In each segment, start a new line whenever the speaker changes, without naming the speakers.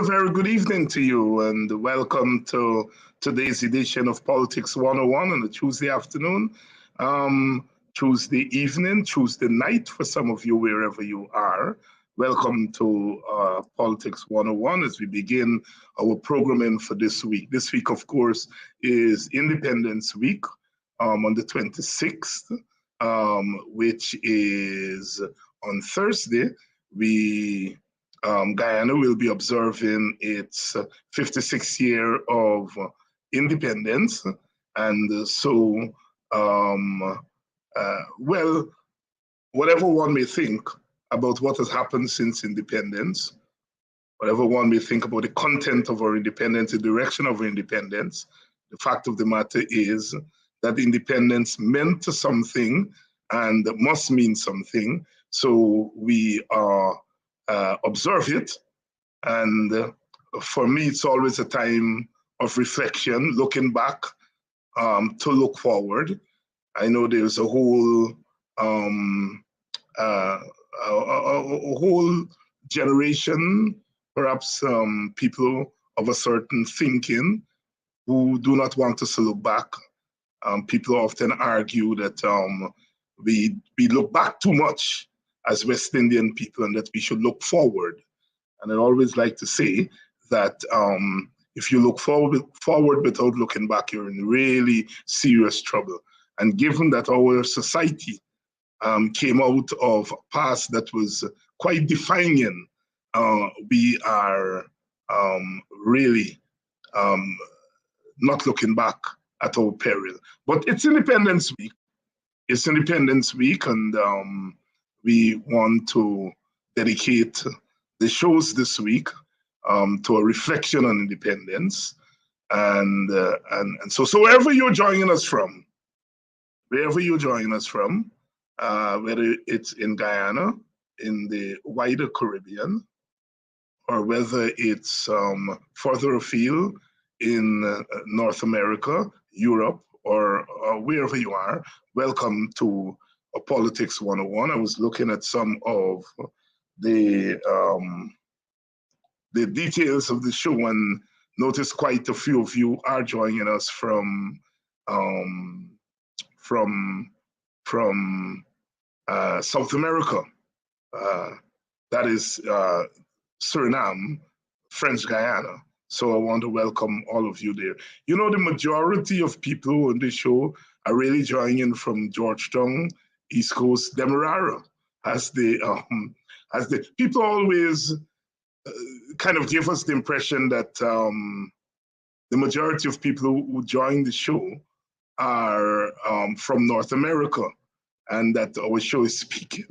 a very good evening to you, and welcome to today's edition of Politics 101 on a Tuesday afternoon, Tuesday evening, Tuesday night for some of you, wherever you are. Welcome to Politics 101 as we begin our programming for this week. This week, of course, is Independence Week on the 26th, which is on Thursday. Guyana will be observing its 56th year of independence. And well, whatever one may think about what has happened since independence, whatever one may think about the content of our independence, the direction of our independence, the fact of the matter is that independence meant something and must mean something. So we observe it. And for me, it's always a time of reflection, looking back to look forward. I know there's a whole generation, perhaps people of a certain thinking who do not want us to look back. People often argue that we look back too much as West Indian people and that we should look forward. And I always like to say that if you look forward without looking back, you're in really serious trouble. And given that our society came out of a past that was quite defining, we are really not looking back at our peril. But it's Independence Week. It's Independence Week, and we want to dedicate the shows this week to a reflection on independence. And so wherever you're joining us from, whether it's in Guyana, in the wider Caribbean, or whether it's further afield in North America, Europe, or wherever you are, welcome to Politics 101. I was looking at some of the details of the show and noticed quite a few of you are joining us from South America. That is Suriname, French Guyana. So I want to welcome all of you there. You know, the majority of people on this show are really joining from Georgetown, East Coast, Demerara, as the people always kind of give us the impression that the majority of people who join the show are from North America, and that our show is speaking.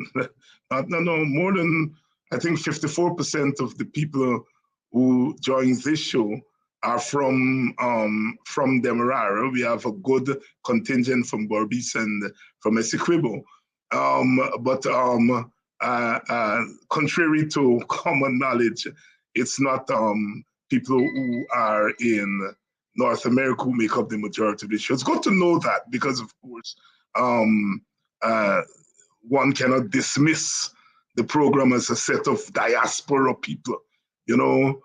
No, more than, I think 54% of the people who join this show are from Demerara. We have a good contingent from Berbice and from Essequibo. But contrary to common knowledge, it's not people who are in North America who make up the majority of the show. It's good to know that because, of course, one cannot dismiss the program as a set of diaspora people. You know,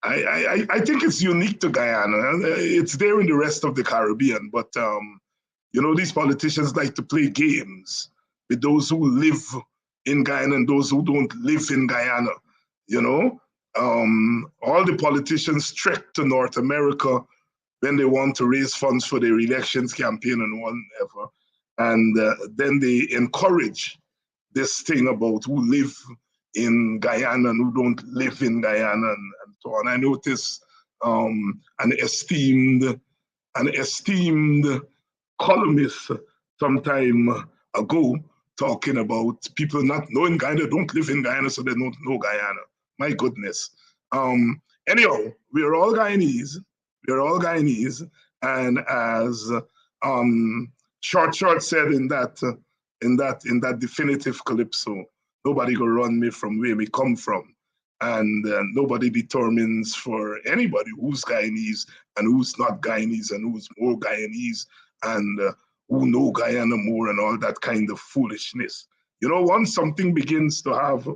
I think it's unique to Guyana. It's there in the rest of the Caribbean, but you know, these politicians like to play games with those who live in Guyana and those who don't live in Guyana. You know, all the politicians trek to North America when they want to raise funds for their elections campaign and whatever, and then they encourage this thing about who live in Guyana and who don't live in Guyana and so on. I noticed an esteemed columnist some time ago talking about people not knowing Guyana, don't live in Guyana, so they don't know Guyana. My goodness. Anyhow, we are all Guyanese. And as Short said in that definitive calypso, nobody gonna run me from where we come from. And nobody determines for anybody who's Guyanese and who's not Guyanese and who's more Guyanese and who know Guyana more and all that kind of foolishness. You know, once something begins to have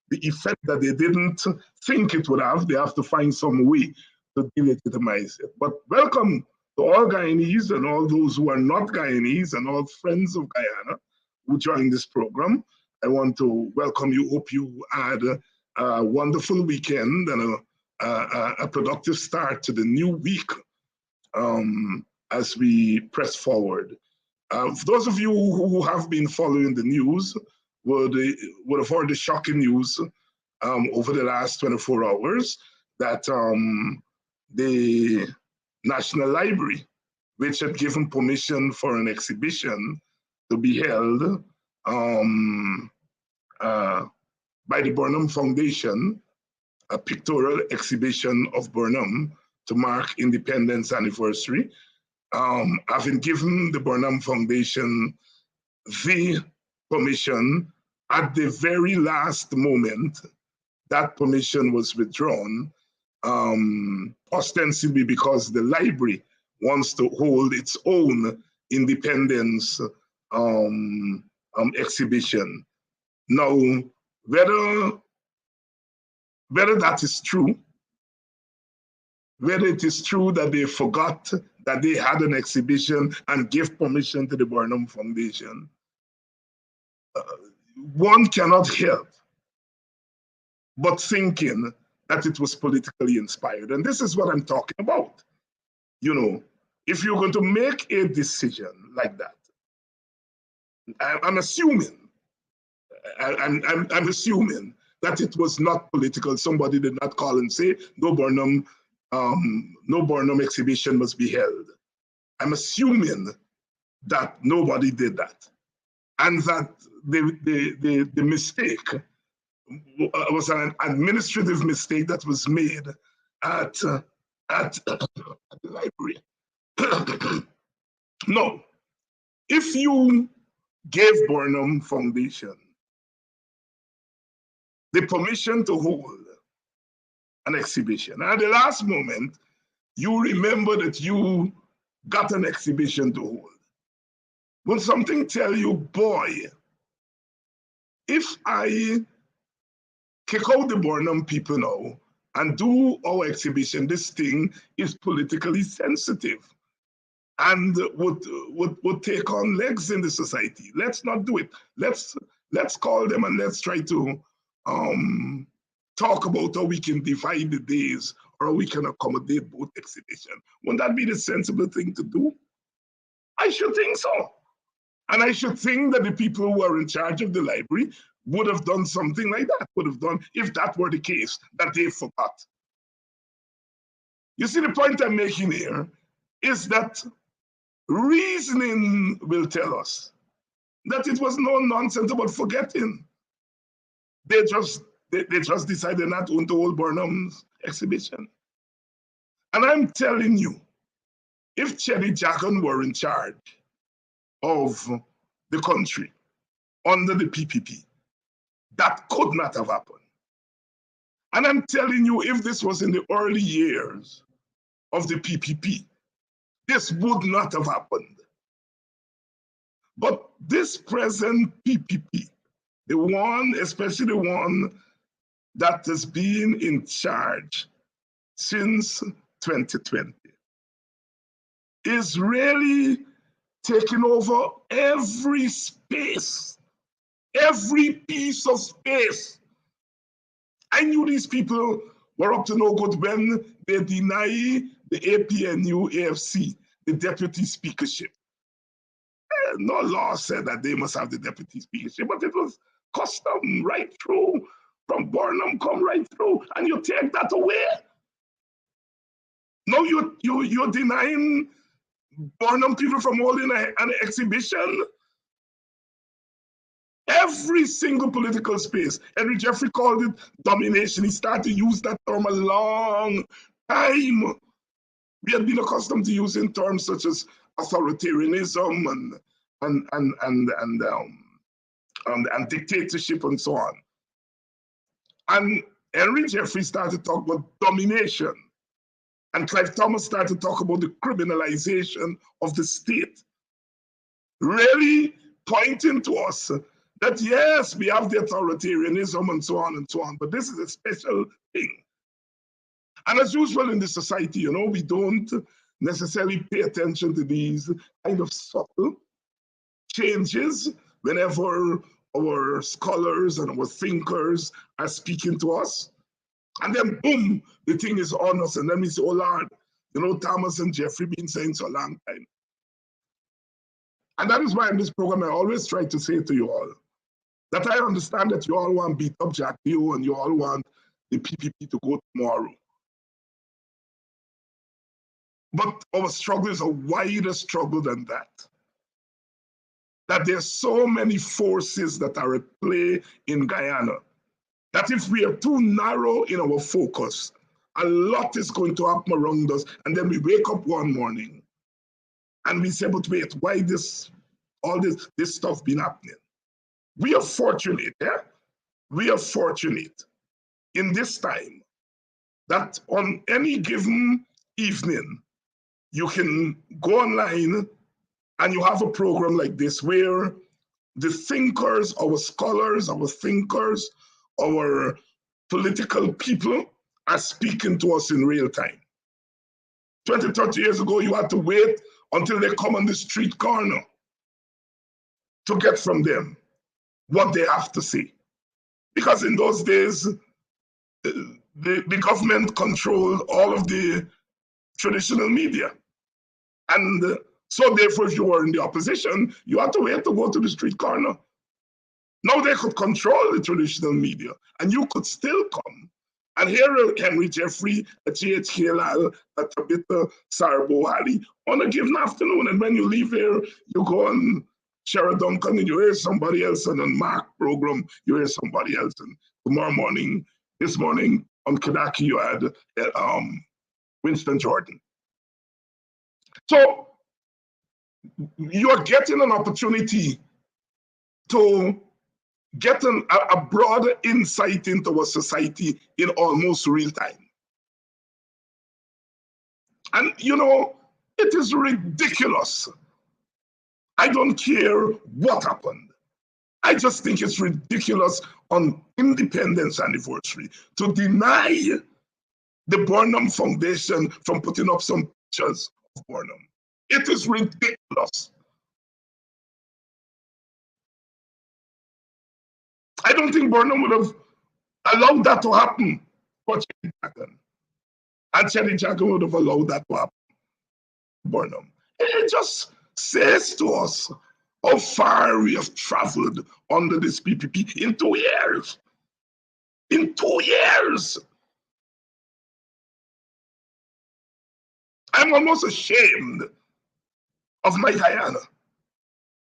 the effect that they didn't think it would have. They have to find some way to delegitimize it. But welcome to all Guyanese and all those who are not Guyanese and all friends of Guyana who joined this program. I want to welcome you. Hope you had a wonderful weekend and a productive start to the new week as we press forward. For those of you who have been following the news would have heard the shocking news over the last 24 hours that the National Library, which had given permission for an exhibition to be held by the Burnham Foundation, a pictorial exhibition of Burnham to mark Independence Anniversary, having given the Burnham Foundation the permission at the very last moment, that permission was withdrawn, ostensibly because the library wants to hold its own independence exhibition. Now, whether that is true, whether it is true that they forgot that they had an exhibition and gave permission to the Burnham Foundation, one cannot help but thinking that it was politically inspired. And this is what I'm talking about. You know, if you're going to make a decision like that, I'm assuming that it was not political. Somebody did not call and say, no Burnham exhibition must be held. I'm assuming that nobody did that. And that the mistake was an administrative mistake that was made at the library. No, if you gave Burnham Foundation the permission to hold an exhibition, at the last moment, you remember that you got an exhibition to hold. Will something tell you, boy, if I kick out the Burnham people now and do our exhibition, this thing is politically sensitive and would take on legs in the society. Let's not do it. Let's call them and let's try to talk about how we can divide the days or how we can accommodate both exhibitions. Wouldn't that be the sensible thing to do? I should think so. And I should think that the people who are in charge of the library would have done something like that, would have done, if that were the case, that they forgot. You see, the point I'm making here is that reasoning will tell us that it was no nonsense about forgetting. They just decided not to hold Burnham's exhibition. And I'm telling you, if Cheddi Jackson were in charge of the country under the PPP, that could not have happened. And I'm telling you, if this was in the early years of the PPP, this would not have happened. But this present PPP, the one, especially the one that has been in charge since 2020, is really taking over every space, every piece of space. I knew these people were up to no good when they deny the APNU AFC the deputy speakership. No law said that they must have the deputy speakership, but it was custom right through, from Burnham come right through, and you take that away. No, you're denying Burnham people from holding an exhibition. Every single political space. Henry Jeffrey called it domination. He started to use that term a long time. We had been accustomed to using terms such as authoritarianism and dictatorship and so on. And Henry Jeffrey started to talk about domination. And Clive Thomas started to talk about the criminalization of the state, really pointing to us that yes, we have the authoritarianism and so on and so on, but this is a special thing. And as usual in this society, you know, we don't necessarily pay attention to these kind of subtle changes whenever our scholars and our thinkers are speaking to us. And then boom, the thing is on us. And then we say, oh Lord, you know, Thomas and Jeffrey been saying so a long time. And that is why in this program, I always try to say to you all that I understand that you all want beat up Jack Pugh and you all want the PPP to go tomorrow. But our struggle is a wider struggle than that. That there's so many forces that are at play in Guyana, that if we are too narrow in our focus, a lot is going to happen around us. And then we wake up one morning and we say, but wait, why all this stuff been happening? We are fortunate, yeah? We are fortunate in this time that on any given evening, you can go online and you have a program like this where the thinkers, our scholars, our thinkers, our political people are speaking to us in real time. 20, 30 years ago, you had to wait until they come on the street corner to get from them what they have to say. Because in those days, the government controlled all of the traditional media. And so therefore, if you were in the opposition, you had to wait to go to the street corner. Now they could control the traditional media, and you could still come and hear Henry Jeffrey, G.H. Lal, Tabitha Sarbo Ali on a given afternoon. And when you leave here, you go on Shara Duncan and you hear somebody else, and on Mark program, you hear somebody else. And tomorrow morning, this morning on Kadaki, you had Winston Jordan. So you're getting an opportunity to get a broader insight into our society in almost real time. And you know, it is ridiculous. I don't care what happened. I just think it's ridiculous on Independence Anniversary to deny the Burnham Foundation from putting up some pictures of Burnham. It is ridiculous. I don't think Burnham would have allowed that to happen for Cheddi Jackson. And Cheddi Jackson would have allowed that to happen for Burnham. It just says to us how far we have traveled under this PPP in 2 years. In 2 years. I'm almost ashamed of my Guyana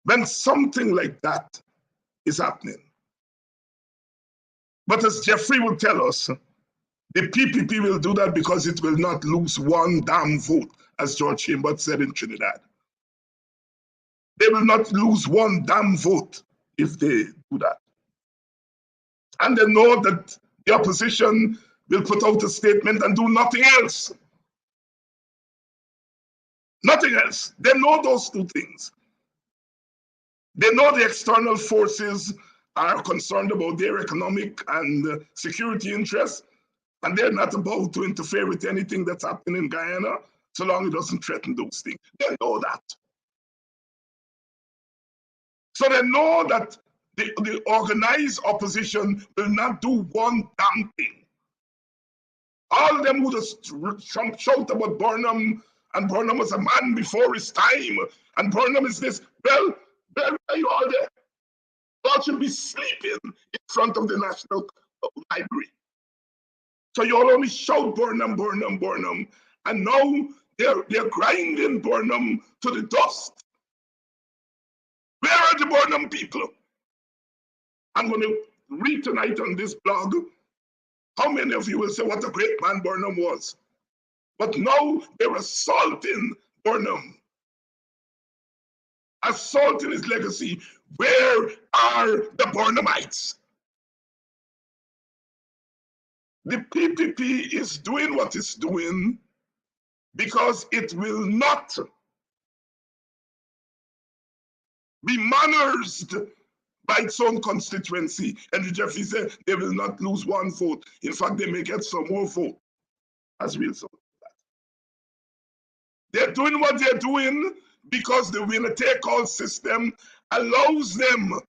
when something like that is happening. But as Jeffrey will tell us, the PPP will do that because it will not lose one damn vote, as George Chambers said in Trinidad. They will not lose one damn vote if they do that. And they know that the opposition will put out a statement and do nothing else. Nothing else. They know those two things. They know the external forces are concerned about their economic and security interests, and they're not about to interfere with anything that's happening in Guyana so long it doesn't threaten those things. They know that. So they know that the organized opposition will not do one damn thing. All of them would have shout about Burnham, and Burnham was a man before his time, and Burnham is this. Well, where are you all there? God should be sleeping in front of the National Library. So you all only shout Burnham, Burnham, Burnham, and now they're grinding Burnham to the dust. Where are the Burnham people? I'm going to read tonight on this blog how many of you will say what a great man Burnham was. But now they're assaulting Burnham, assaulting his legacy. Where are the Burnhamites? The PPP is doing what it's doing because it will not be managed by its own constituency. And Jeffrey said they will not lose one vote. In fact, they may get some more votes as a result of that. They're doing what they're doing because the winner-take-all system allows them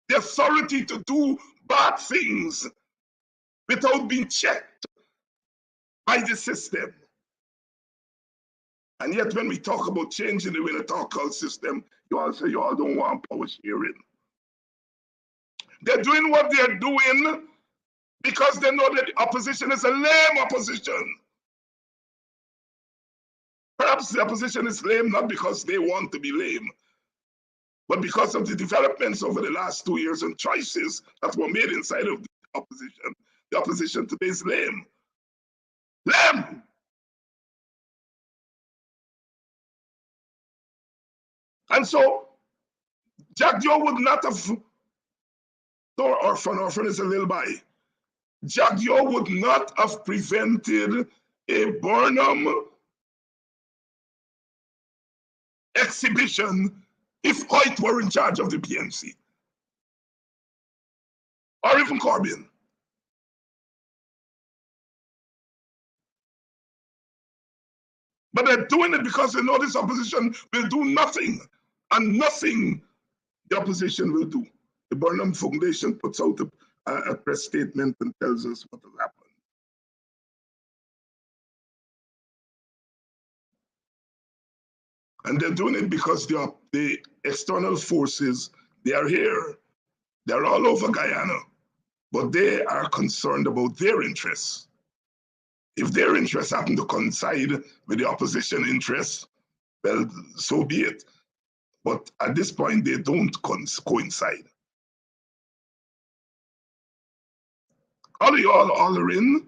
the authority to do bad things without being checked by the system. And yet when we talk about changing the winner-take-all system, you all say you all don't want power sharing. They're doing what they're doing because they know that the opposition is a lame opposition. Perhaps the opposition is lame not because they want to be lame, but because of the developments over the last 2 years and choices that were made inside of the opposition. The opposition today is lame. Lame! And so, Jack Joe would not have, orphan is a little by. Jack Joe would not have prevented a Burnham exhibition if Hoyt were in charge of the PNC. Or even Corbyn. But they're doing it because they know this opposition will do nothing. And nothing the opposition will do. The Burnham Foundation puts out a press statement and tells us what has happened. And they're doing it because the external forces, they are here. They're all over Guyana. But they are concerned about their interests. If their interests happen to coincide with the opposition interests, well, so be it. But at this point, they don't coincide. All of y'all are in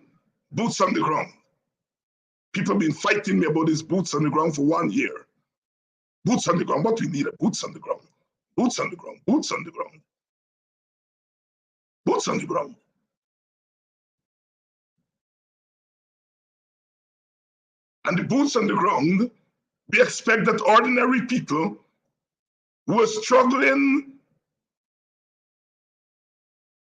boots on the ground. People have been fighting me about these boots on the ground for 1 year. Boots on the ground. What we need are boots on the ground. Boots on the ground. Boots on the ground. Boots on the ground. And the boots on the ground, we expect that ordinary people who are struggling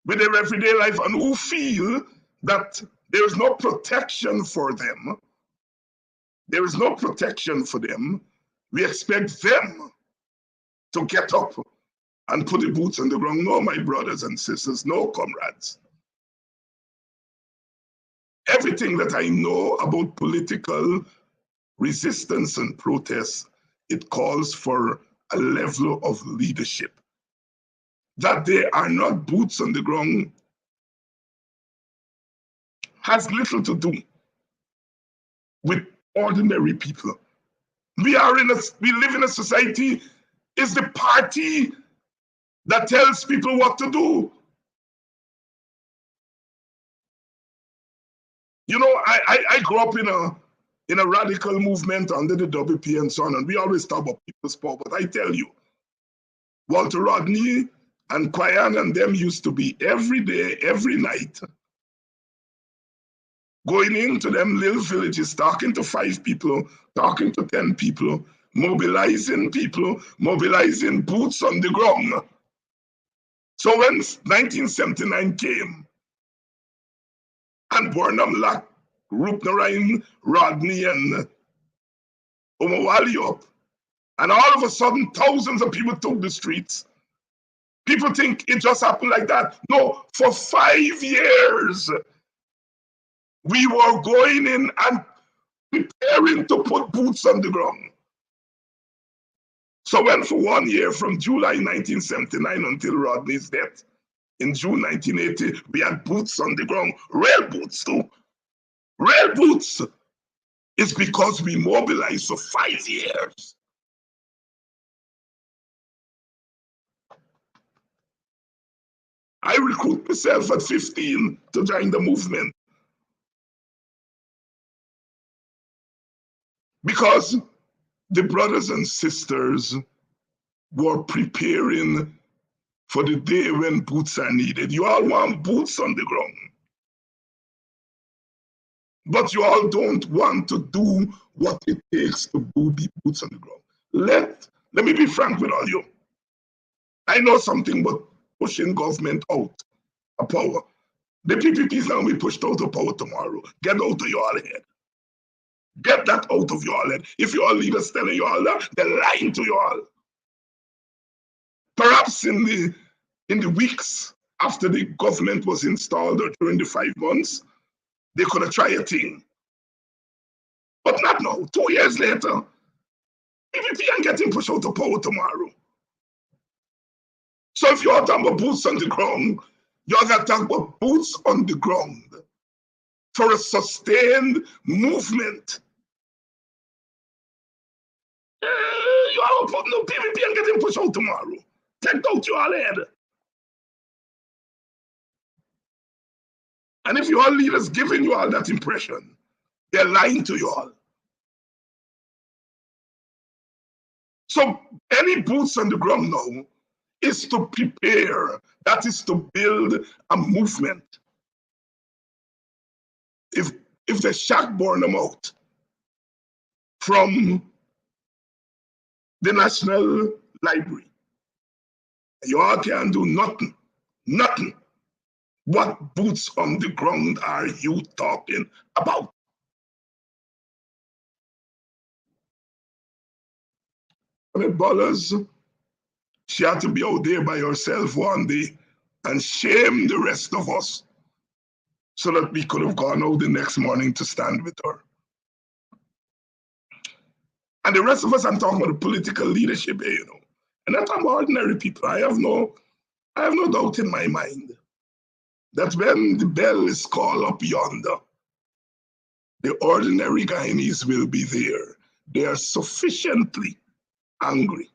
with their everyday life and who feel that there is no protection for them, we expect them to get up and put the boots on the ground. No, my brothers and sisters, no, comrades. Everything that I know about political resistance and protest, it calls for a level of leadership. That they are not boots on the ground has little to do with ordinary people. We live in a society, it's the party that tells people what to do. You know, I grew up in a radical movement under the WP and so on, and we always talk about people's power, but I tell you, Walter Rodney and Kwayan and them used to be every day, every night, going into them little villages, talking to 5 people, talking to 10 people, mobilizing boots on the ground. So when 1979 came, and Burnham locked Rupnarayan, Rodney, and Omowali up, and all of a sudden, thousands of people took the streets. People think it just happened like that. No, for 5 years, we were going in and preparing to put boots on the ground. So when for 1 year, from July 1979 until Rodney's death, in June 1980, we had boots on the ground, real boots too. Real boots. It's because we mobilized for 5 years. I recruited myself at 15 to join the movement. Because the brothers and sisters were preparing for the day when boots are needed. You all want boots on the ground. But you all don't want to do what it takes to be boots on the ground. Let me be frank with all you. I know something but pushing government out of power. The PPP is now be pushed out of power tomorrow. Get out of your head. Get that out of your head. If your leaders telling you all that, they're lying to you all. Perhaps in the weeks after the government was installed or during the 5 months, they could have tried a thing. But not now. 2 years later, PPP ain't getting pushed out of power tomorrow. So if you're talking about boots on the ground, you're going to talk about boots on the ground for a sustained movement. You are putting no PPP and getting pushed out tomorrow. Take out your head. And if your leaders giving you all that impression, they're lying to you all. So any boots on the ground now is to prepare, that is to build a movement. If the shack burn them out from the National Library, you all can't do nothing. What boots on the ground are you talking about? I mean, Bollers, she had to be out there by herself one day and shame the rest of us so that we could have gone out the next morning to stand with her. And the rest of us, I'm talking about the political leadership here, And that's ordinary people. I have no doubt in my mind that when the bell is called up yonder, the ordinary Guyanese will be there. They are sufficiently angry.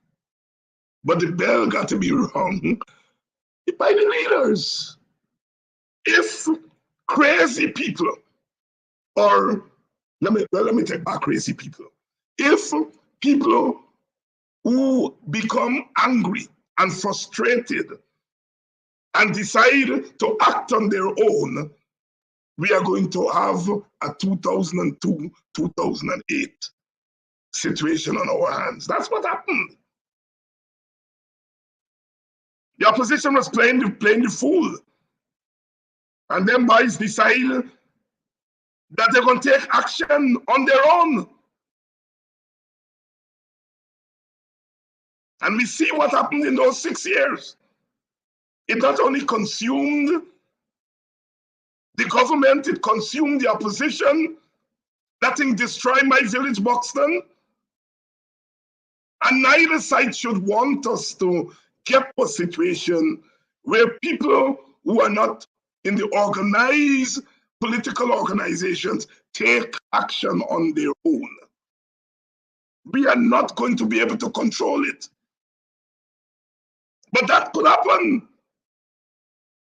But the bell got to be rung by the leaders. If crazy people, or let me take back crazy people. If people who become angry and frustrated and decide to act on their own, we are going to have a 2002-2008 situation on our hands. That's what happened. The opposition was playing the fool. And then boys decide that they're going to take action on their own. And we see what happened in those 6 years. It not only consumed the government, it consumed the opposition. That thing destroyed my village, Buxton. And neither side should want us to get a situation where people who are not in the organized political organizations take action on their own. We are not going to be able to control it. But that could happen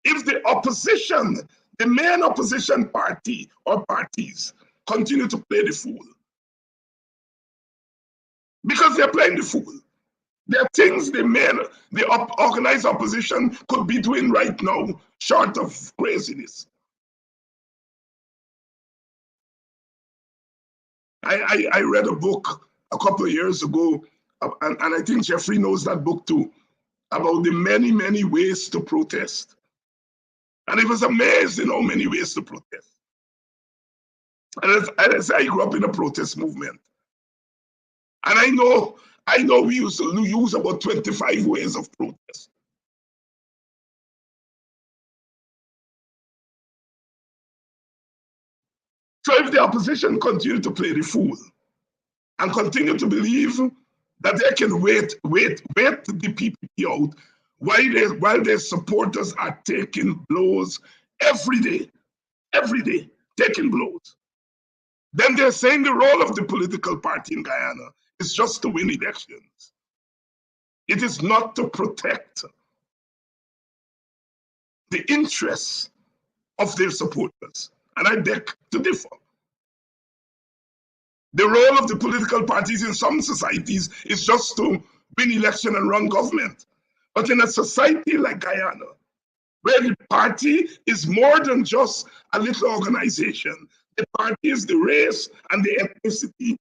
if the opposition, the main opposition party or parties, continue to play the fool. Because they're playing the fool. There are things the organized opposition could be doing right now, short of craziness. I read a book a couple of years ago, and I think Jeffrey knows that book too, about the many, many ways to protest. And it was amazing how many ways to protest. And as I grew up in a protest movement, and I know we used to use about 25 ways of protest. So if the opposition continue to play the fool and continue to believe that they can wait the PPP out while their supporters are taking blows every day, taking blows, then they're saying the role of the political party in Guyana is just to win elections. It is not to protect the interests of their supporters. And I beg to differ. The role of the political parties in some societies is just to win election and run government. But in a society like Guyana, where the party is more than just a little organization, the party is the race and the ethnicity,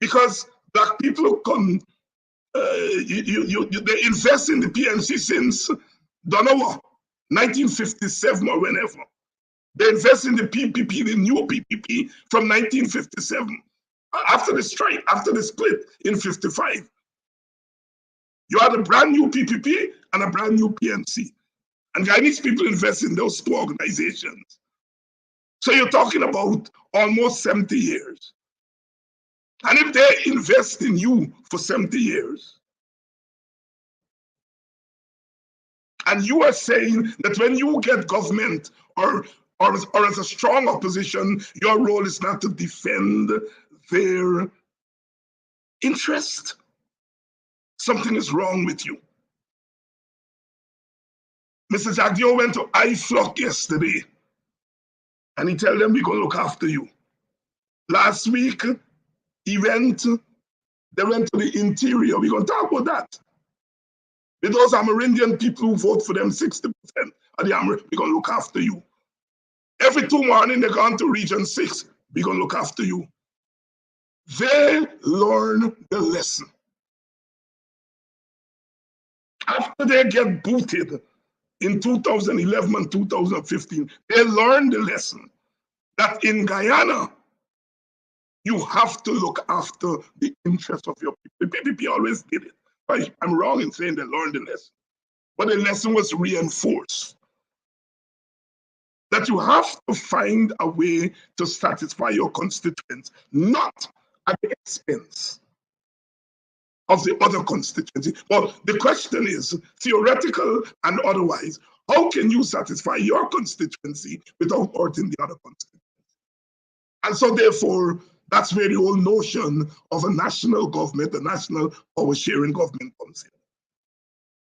because Black people They invest in the PNC since, don't know what, 1957 or whenever. They invest in the PPP, the new PPP from 1957. After the strike, after the split in 55. You had a brand new PPP and a brand new PNC. And Guyanese people invest in those two organizations. So you're talking about almost 70 years. And if they invest in you for 70 years, and you are saying that when you get government or as a strong opposition, your role is not to defend their interest, something is wrong with you. Mr. Jagdeo went to IFLOC yesterday, and he told them we're going to look after you. Last week, they went to the interior. We're going to talk about that. With those Amerindian people who vote for them, 60% of the Amerindian, we're going to look after you. Every 2 mornings, they're going to Region 6. We're going to look after you. They learn the lesson. After they get booted in 2011 and 2015, they learned the lesson that in Guyana, you have to look after the interests of your people. The PPP always did it. I'm wrong in saying they learned the lesson, but the lesson was reinforced. That you have to find a way to satisfy your constituents, not at the expense of the other constituency. But the question is, theoretical and otherwise, how can you satisfy your constituency without hurting the other constituency? And so therefore, that's where the whole notion of a national government, a national power sharing government comes in,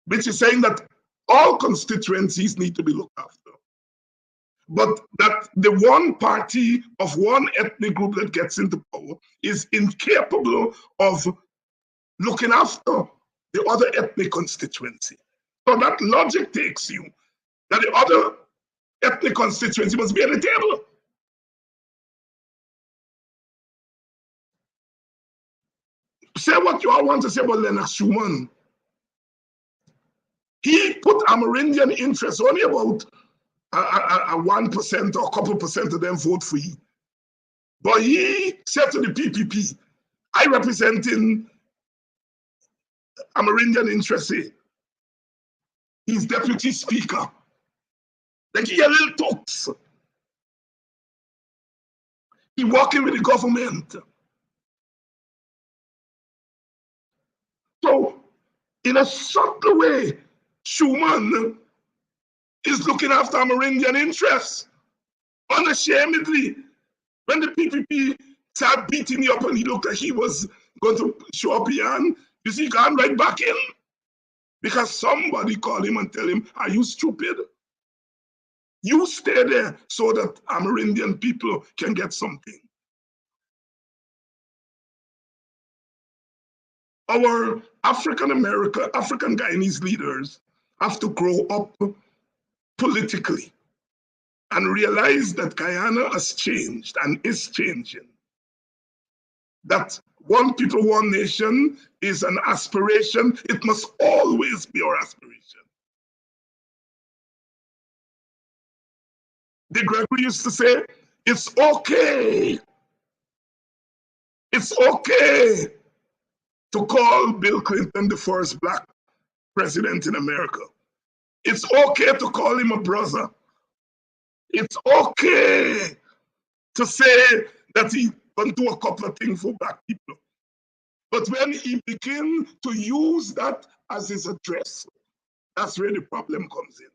which is saying that all constituencies need to be looked after. But that the one party of one ethnic group that gets into power is incapable of looking after the other ethnic constituency. So that logic takes you that the other ethnic constituency must be at the table. Say what you all want to say about Lennox Schumann. He put Amerindian interests only about a 1% or a couple percent of them vote for you. But he said to the PPP, I representing Amerindian interests here. He's deputy speaker. They give you a little talks. He working with the government. So, in a subtle way, Schumann is looking after Amerindian interests. Unashamedly, when the PPP started beating me up and he looked like he was going to show up here, you see, he gone right back in. Because somebody called him and tell him, are you stupid? You stay there so that Amerindian people can get something. Our African Guyanese leaders have to grow up politically and realize that Guyana has changed and is changing. That one people, one nation is an aspiration. It must always be our aspiration. De Gregory used to say, it's okay. It's okay to call Bill Clinton the first Black president in America. It's okay to call him a brother. It's okay to say that he can do a couple of things for Black people. But when he begins to use that as his address, that's where the problem comes in.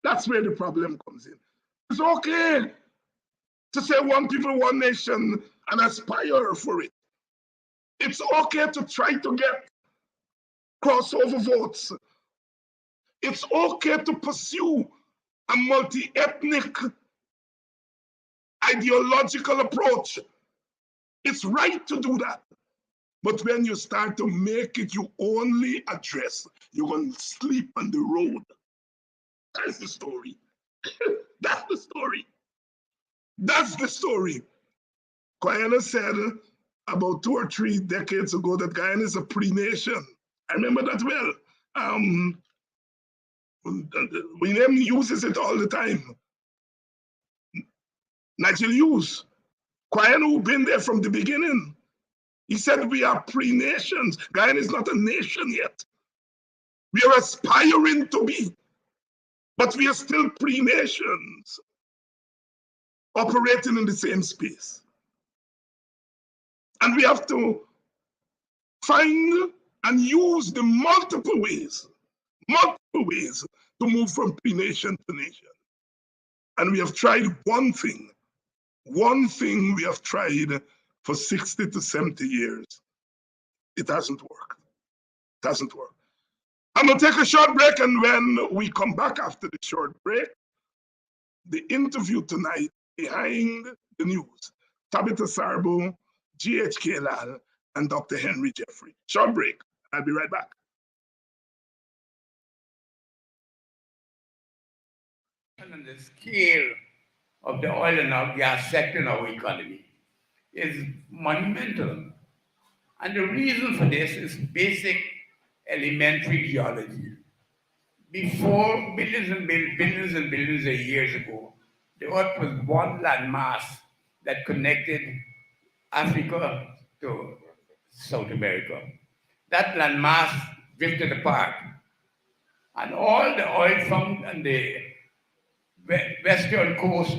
That's where the problem comes in. It's okay to say one people, one nation and aspire for it. It's okay to try to get crossover votes. It's okay to pursue a multi-ethnic ideological approach. It's right to do that. But when you start to make it your only address, you're going to sleep on the road. That's the story. That's the story. That's the story. Guyana said, about 2 or 3 decades ago that Guyana is a pre-nation. I remember that well. William uses it all the time. Nigel Hughes, Quine, who been there from the beginning. He said we are pre-nations. Guyana is not a nation yet. We are aspiring to be, but we are still pre-nations operating in the same space. And we have to find and use the multiple ways to move from pre-nation to nation. And we have tried one thing we have tried for 60 to 70 years. It hasn't worked. It hasn't worked. I'm gonna take a short break, and when we come back after the short break, the interview tonight behind the news, Tabitha Sarbo, G.H.K. Lal, and Dr. Henry Jeffrey. Short break. I'll be right back.
And the scale of the oil and gas sector in our economy is monumental. And the reason for this is basic elementary geology. Before billions and billions of years ago, the earth was one landmass that connected Africa to South America. That landmass drifted apart, and all the oil found on the western coast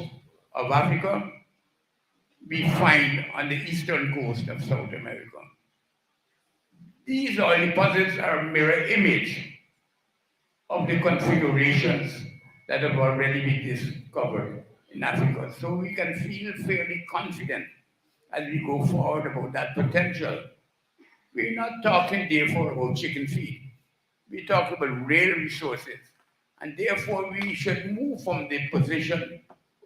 of Africa, we find on the eastern coast of South America. These oil deposits are a mirror image of the configurations that have already been discovered in Africa. So we can feel fairly confident as we go forward about that potential. We're not talking, therefore, about chicken feed. We're talking about real resources. And therefore, we should move from the position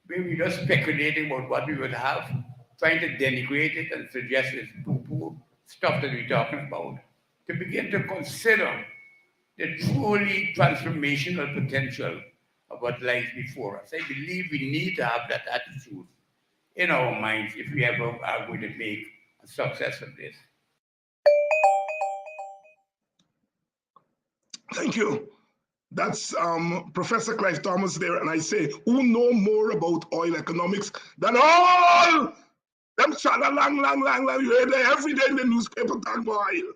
where we're just speculating about what we would have, trying to denigrate it and suggest it's poo-poo stuff that we're talking about, to begin to consider the truly transformational potential of what lies before us. I believe we need to have that attitude in our minds if we ever are going to make a success of this.
Thank you. That's Professor Clive Thomas there, and I say, who know more about oil economics than all them lang, you hear there every day in the newspaper talk about oil.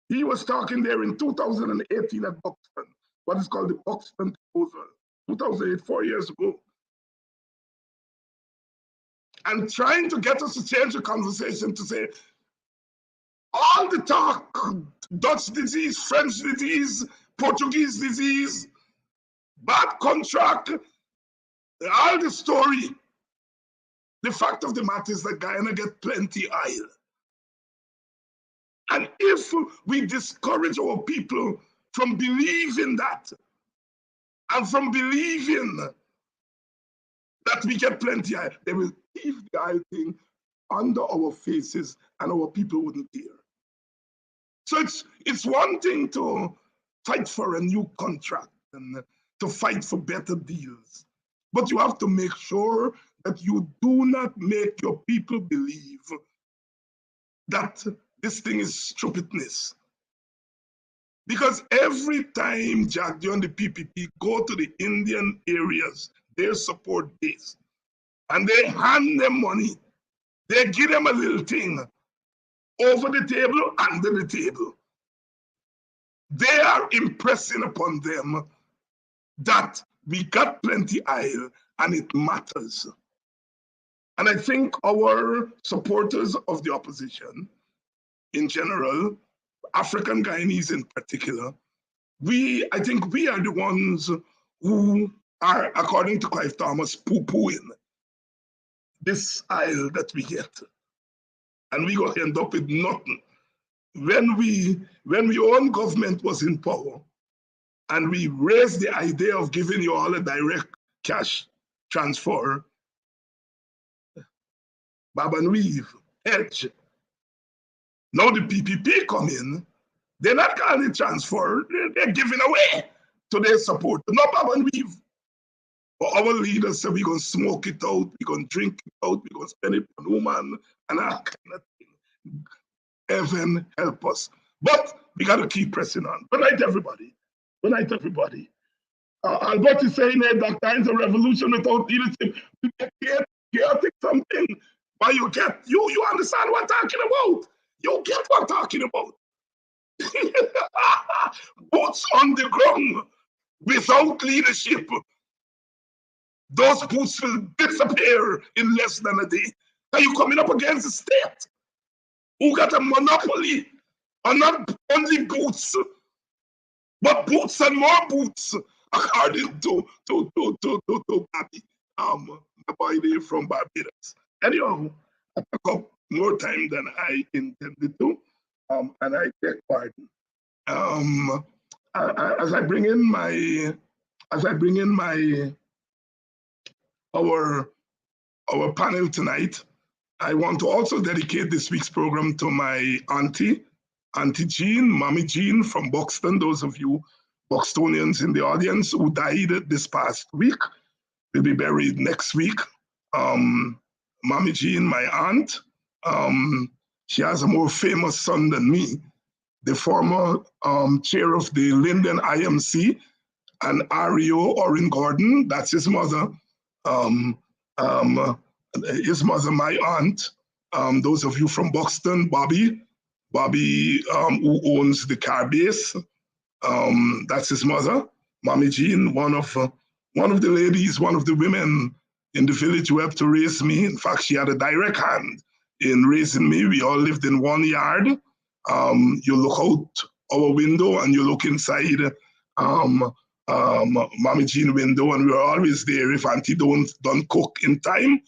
He was talking there in 2018 at Buxton, what is called the Buxton proposal, 2008, 4 years ago. And trying to get us to change the conversation to say, all the talk, Dutch disease, French disease, Portuguese disease, bad contract, all the story. The fact of the matter is that Guyana get plenty oil. And if we discourage our people from believing that, and from believing that we get plenty oil, they will leave the oil thing under our faces and our people wouldn't hear. So it's one thing to fight for a new contract and to fight for better deals. But you have to make sure that you do not make your people believe that this thing is stupidness. Because every time Jagdeo and the PPP go to the Indian areas, their support base, and they hand them money, they give them a little thing over the table, under the table. They are impressing upon them that we got plenty oil and it matters. And I think our supporters of the opposition in general, African Guyanese in particular, I think we are the ones who are, according to Clive Thomas, poo-pooing this oil that we get. And we gonna end up with nothing. When our own government was in power, and we raised the idea of giving you all a direct cash transfer, Bob and Weave, Edge. Now the PPP come in, they're not calling it transfer, they're giving away to their support. Not Bob and Weave. But our leaders say we're going to smoke it out, we're going to drink it out, we're going to spend it on woman and all kind of thing. Heaven help us. But we got to keep pressing on. Good night, everybody. Good night, everybody. Albert is saying that times a revolution without leadership, we get chaotic something. But you understand what I'm talking about. You get what I'm talking about. Boots on the ground without leadership. Those boots will disappear in less than a day. Are you coming up against the state who got a monopoly on not only boots, but boots and more boots, according to Bobby, my boy there from Barbados. Anyhow, I took up more time than I intended to, and I beg pardon. As I bring in my our panel tonight, I want to also dedicate this week's program to my auntie Jean, Mommy Jean from Buxton. Those of you Buxtonians in the audience who died this past week will be buried next week. Mommy Jean, my aunt, she has a more famous son than me, the former chair of the Linden IMC, and Ario Orin Gordon, that's his mother. His mother, my aunt. Those of you from Buxton, Bobby, who owns the car base, that's his mother. Mommy Jean, one of the ladies, one of the women in the village who helped to raise me. In fact, she had a direct hand in raising me. We all lived in one yard. You look out our window and you look inside Mommy Jean window, and we were always there. If Auntie don't cook in time,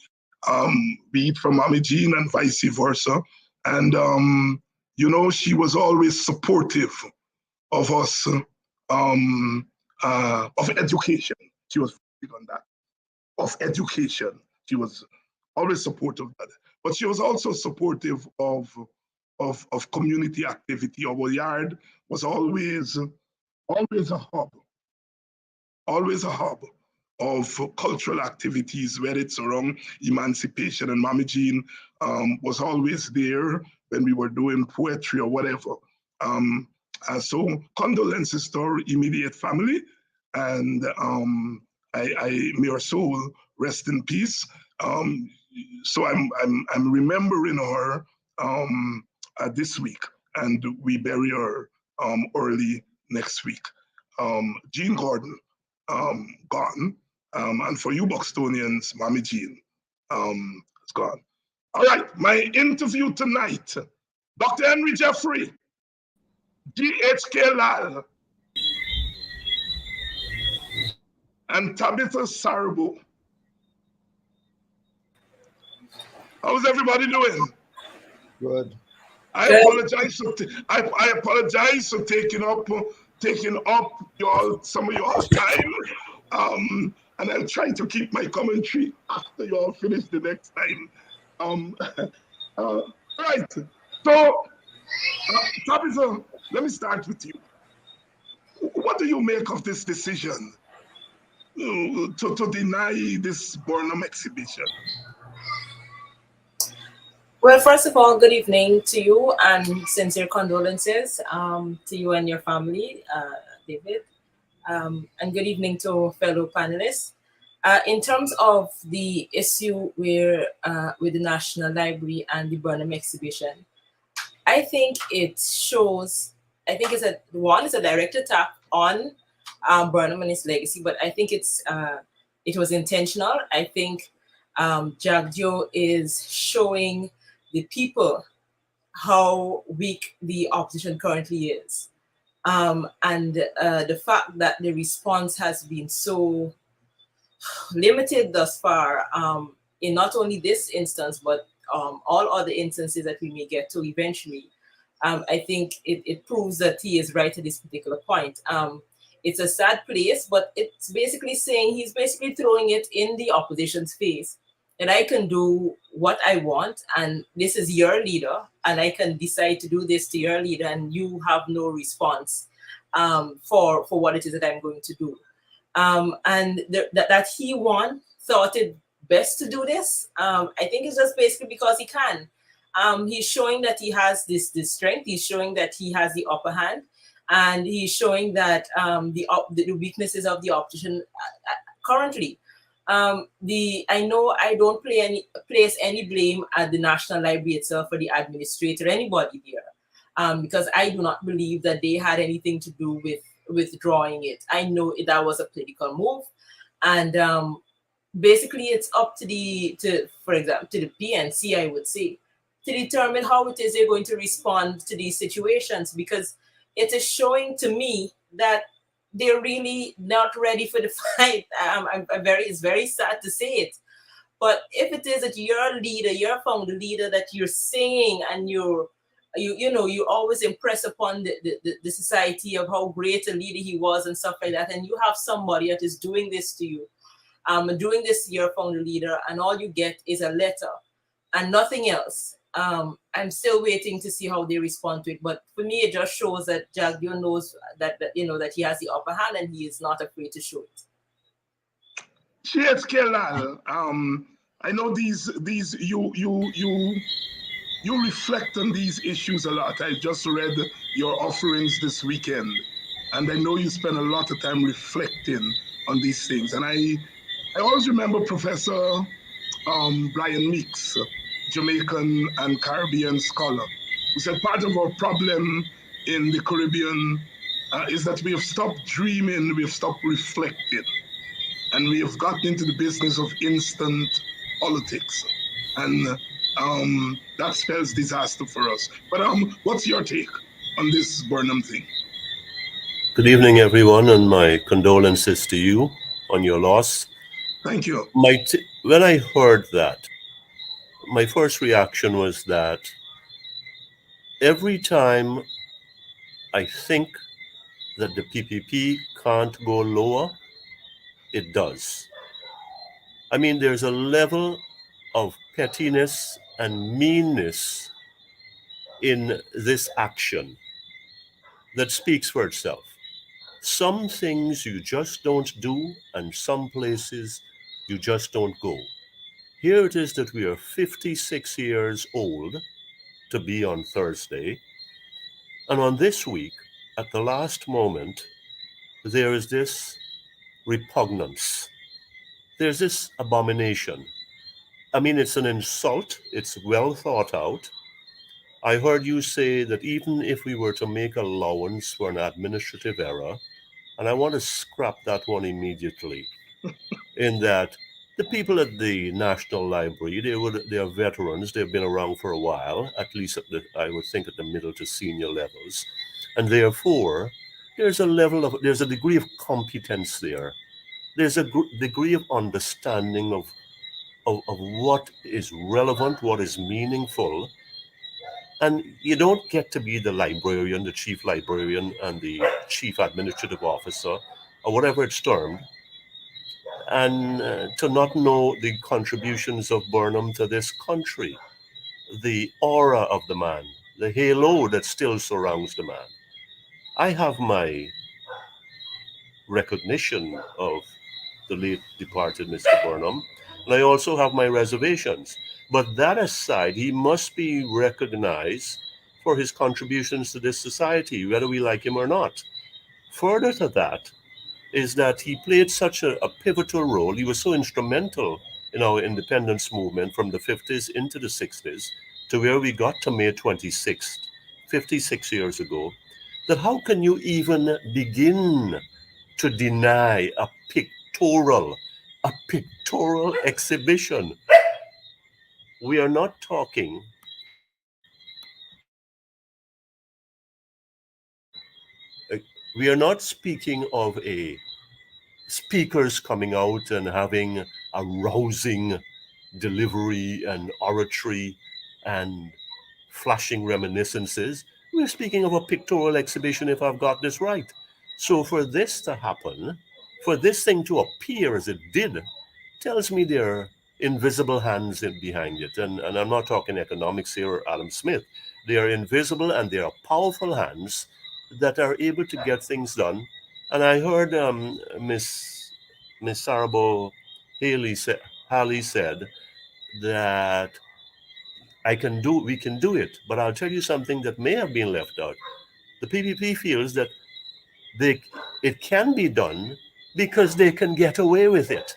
we eat from Mommy Jean and vice versa. And she was always supportive of us, of education. She was big on that. Of education, she was always supportive of that. But she was also supportive of community activity. Our yard was always a hub of cultural activities, whether it's around emancipation, and Mommy Jean was always there when we were doing poetry or whatever. So condolences to our immediate family, and may her soul rest in peace. So I'm remembering her this week, and we bury her early next week. Jean Gordon, gone. And for you Buxtonians, Mommy Jean is gone. All right, my interview tonight, Dr. Henry Jeffrey, G.H.K. Lal, and Tabitha Sarbo. How's everybody doing?
Good.
I apologize for taking up some of y'all's time. And I'll try to keep my commentary after you all finish the next time. Right. So, Tabitha, let me start with you. What do you make of this decision to deny this Burnham exhibition?
Well, first of all, good evening to you and sincere condolences to you and your family, David. And good evening to fellow panelists. In terms of the issue with the National Library and the Burnham exhibition, I think it shows, it's a direct attack on Burnham and his legacy, but I think it was intentional. I think Jagdeo is showing the people how weak the opposition currently is. And the fact that the response has been so limited thus far in not only this instance, but all other instances that we may get to eventually, I think it proves that he is right at this particular point. It's a sad place, but it's basically saying, he's basically throwing it in the opposition's face, that I can do what I want, and this is your leader, and I can decide to do this to your leader, and you have no response for what it is that I'm going to do. and that he thought it best to do this. I think it's just basically because he can. He's showing that he has this strength. He's showing that he has the upper hand, and he's showing that the weaknesses of the opposition currently. I know I don't place any blame at the National Library itself for the administrator, anybody there, because I do not believe that they had anything to do with withdrawing it. I know that was a political move, and basically it's up to for example, to the PNC, I would say, to determine how it is they're going to respond to these situations, because it is showing to me that they're really not ready for the fight. It's very sad to say it, but if it is that your leader, your founder leader, that you're saying, and you always impress upon the society of how great a leader he was and stuff like that, and you have somebody that is doing this to you, doing this to your founder leader, and all you get is a letter and nothing else. I'm still waiting to see how they respond to it. But for me, it just shows that Jagdeo knows that he has the upper hand, and he is not afraid to show it.
Cheers, Kelal. I know these you reflect on these issues a lot. I just read your offerings this weekend, and I know you spend a lot of time reflecting on these things. And I always remember Professor Brian Meeks, Jamaican and Caribbean scholar, who said part of our problem in the Caribbean is that we have stopped dreaming, we have stopped reflecting, and we have gotten into the business of instant politics. And that spells disaster for us. But what's your take on this Burnham thing?
Good evening, everyone, and my condolences to you on your loss.
Thank you.
When I heard that, my first reaction was that every time I think that the PPP can't go lower, it does. I mean, there's a level of pettiness and meanness in this action that speaks for itself. Some things you just don't do, and some places you just don't go. Here it is that we are 56 years old to be on Thursday, and on this week, at the last moment, there is this repugnance. There's this abomination. I mean, it's an insult. It's well thought out. I heard you say that even if we were to make allowance for an administrative error, and I want to scrap that one immediately, in that the people at the National Library, they are veterans. They've been around for a while, at least I would think at the middle to senior levels, and therefore there's a degree of competence there. There's a degree of understanding of what is relevant, what is meaningful, and you don't get to be the librarian, the chief librarian, and the chief administrative officer, or whatever it's termed, and to not know the contributions of Burnham to this country, the aura of the man, the halo that still surrounds the man. I have my recognition of the late departed Mr. Burnham, and I also have my reservations. But that aside, he must be recognized for his contributions to this society, whether we like him or not. Further to that is that he played such a pivotal role. He was so instrumental in our independence movement from the 50s into the 60s to where we got to May 26th, 56 years ago, that how can you even begin to deny a pictorial exhibition? We are not talking we are not speaking of a speakers coming out and having a rousing delivery and oratory and flashing reminiscences. We're speaking of a pictorial exhibition, if I've got this right. So for this to happen, for this thing to appear as it did, tells me there are invisible hands behind it. And I'm not talking economics here or Adam Smith. They are invisible, and they are powerful hands that are able to get things done. And I heard Miss Ms. Sarabo Halley said that we can do it. But I'll tell you something that may have been left out. The PPP feels that it can be done because they can get away with it.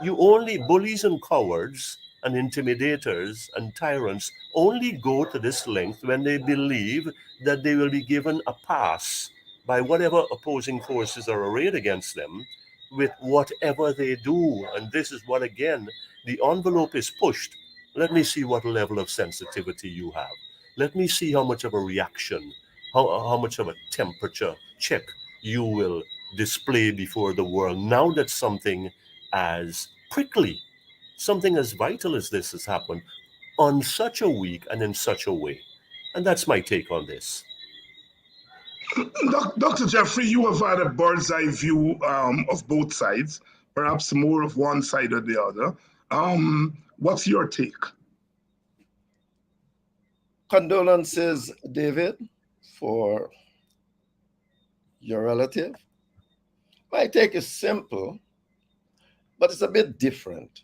You only bullies and cowards and intimidators and tyrants only go to this length when they believe that they will be given a pass by whatever opposing forces are arrayed against them with whatever they do. And this is what, again, the envelope is pushed. Let me see what level of sensitivity you have. Let me see how much of a reaction, how much of a temperature check you will display before the world now that something as prickly, something as vital as this has happened on such a week and in such a way. And that's my take on this.
Dr. Jeffrey, you have had a bird's eye view of both sides, perhaps more of one side or the other. What's your take?
Condolences, David, for your relative. My take is simple, but it's a bit different.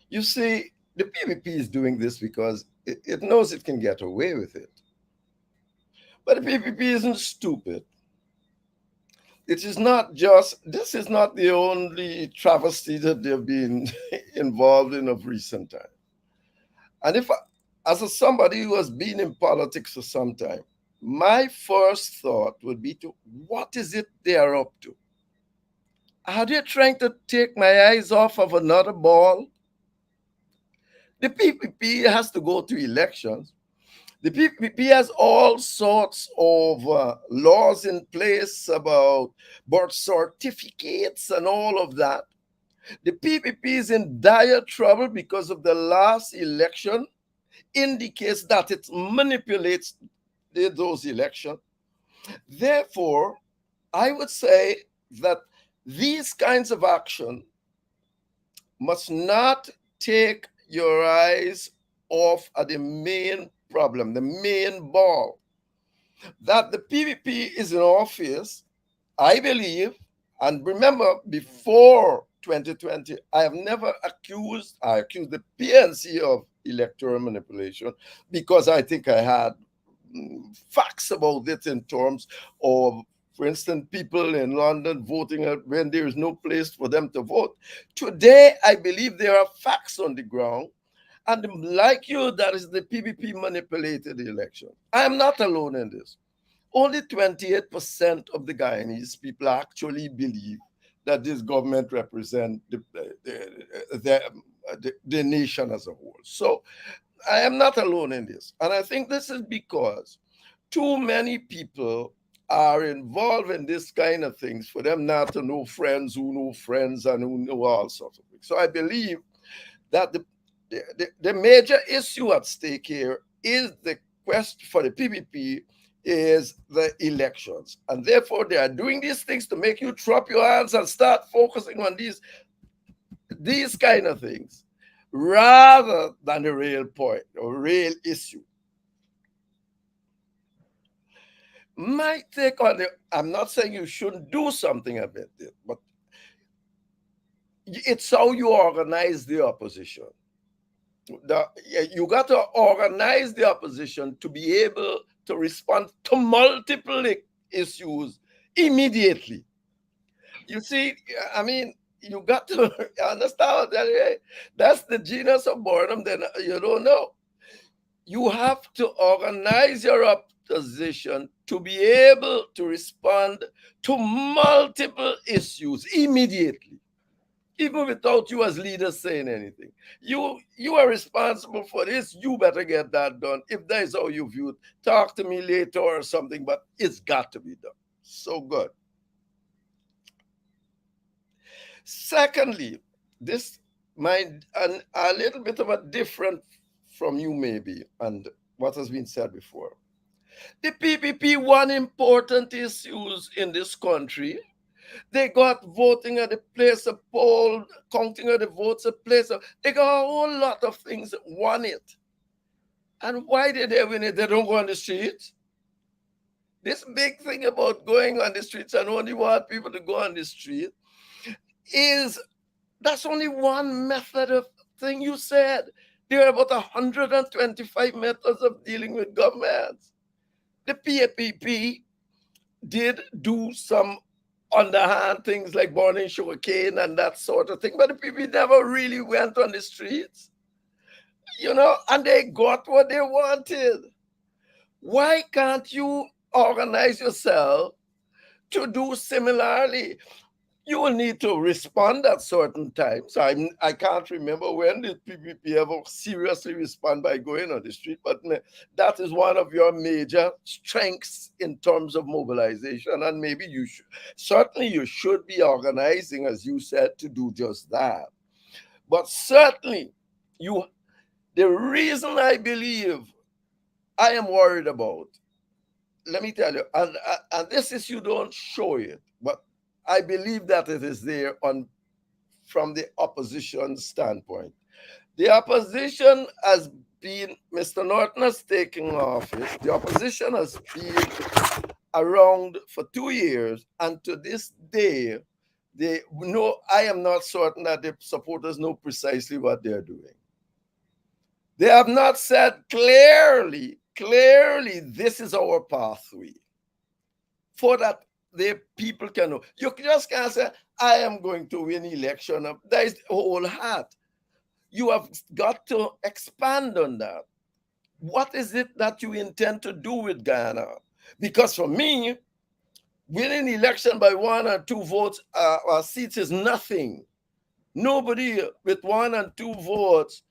You see, the PPP is doing this because it knows it can get away with it. But the PPP isn't stupid. This is not the only travesty that they've been involved in of recent time. And as somebody who has been in politics for some time, my first thought would be what is it they are up to? Are they trying to take my eyes off of another ball? The PPP has to go to elections. The PPP has all sorts of laws in place about birth certificates and all of that. The PPP is in dire trouble because of the last election indicates that it manipulates those elections. Therefore, I would say that these kinds of action must not take your eyes off at the main problem, the main ball. That the PPP is in office, I believe, and remember, before 2020, I accused the PNC of electoral manipulation because I think I had facts about it in terms of, for instance, people in London voting when there is no place for them to vote. Today, I believe there are facts on the ground. And like you, that is the PPP manipulated the election. I am not alone in this. Only 28% of the Guyanese people actually believe that this government represents the nation as a whole. So I am not alone in this. And I think this is because too many people are involved in this kind of things for them not to know friends who know friends and who know all sorts of things. So I believe that the major issue at stake here is the quest for the PPP is the elections. And therefore, they are doing these things to make you drop your hands and start focusing on these kind of things rather than the real point or real issue. My take on it, I'm not saying you shouldn't do something about it, but it's how you organize the opposition. You got to organize the opposition to be able to respond to multiple issues immediately. You see, I mean, you got to understand that that's the genius of boredom. Then you don't know. You have to organize your opposition to be able to respond to multiple issues immediately, even without you as leaders saying anything. You are responsible for this. You better get that done. If that is how you view it, talk to me later or something, but it's got to be done. So good. Secondly, this might a little bit of a different from you maybe and what has been said before. The PPP won important issues in this country. They got voting at the place of poll, counting of the votes at place of, they got a whole lot of things that won it. And why did they win it? They don't go on the streets. This big thing about going on the streets and only want people to go on the street that's only one method of thing. You said there are about 125 methods of dealing with governments. The PAPP did do some underhand things like burning sugarcane and that sort of thing, but the people never really went on the streets, and they got what they wanted. Why can't you organize yourself to do similarly? You will need to respond at certain times. I can't remember when did PPP ever seriously respond by going on the street, but that is one of your major strengths in terms of mobilization. And maybe you should be organizing, as you said, to do just that. But certainly, the reason I believe I am worried about, let me tell you, and this is, you don't show it, but I believe that it is there from the opposition standpoint. The opposition has been, Mr. Norton has taken office, the opposition has been around for 2 years, and to this day, I am not certain that the supporters know precisely what they're doing. They have not said clearly, this is our pathway, for that the people can know. You just can't say, I am going to win election. That is the whole hat. You have got to expand on that. What is it that you intend to do with Guyana? Because for me, winning election by 1 or 2 votes or seats is nothing. Nobody with 1 and 2 votes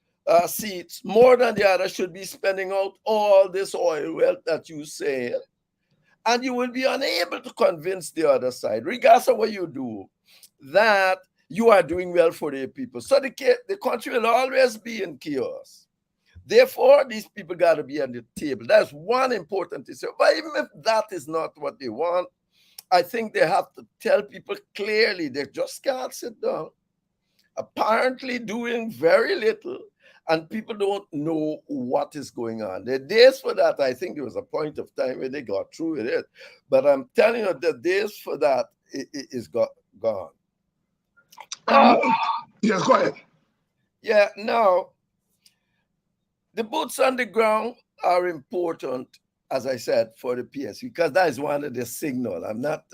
seats more than the other should be spending out all this oil wealth that you say. And you will be unable to convince the other side, regardless of what you do, that you are doing well for the people. So the country will always be in chaos. Therefore, these people got to be on the table. That's one important issue. But even if that is not what they want, I think they have to tell people clearly they just can't sit down, apparently doing very little, and people don't know what is going on. The days for that, I think there was a point of time when they got through with it. But I'm telling you, the days for that is gone.
Yes, go ahead.
Yeah, now, the boots on the ground are important, as I said, for the PS, because that is one of the signal. I'm not,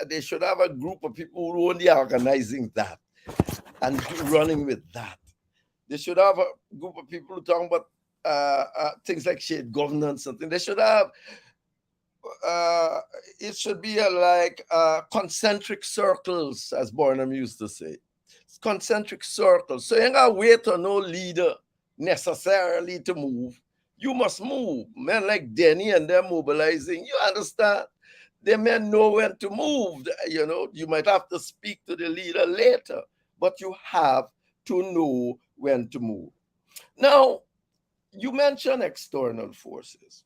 they should have a group of people who are only organizing that and running with that. They should have a group of people who talk about things like shared governance, something. They should have, it should be like concentric circles, as Barnum used to say. It's concentric circles. So you ain't got to wait for no leader necessarily to move. You must move. Men like Denny and they're mobilizing. You understand? They men know when to move. You might have to speak to the leader later, but you have to know when to move. Now, you mentioned external forces.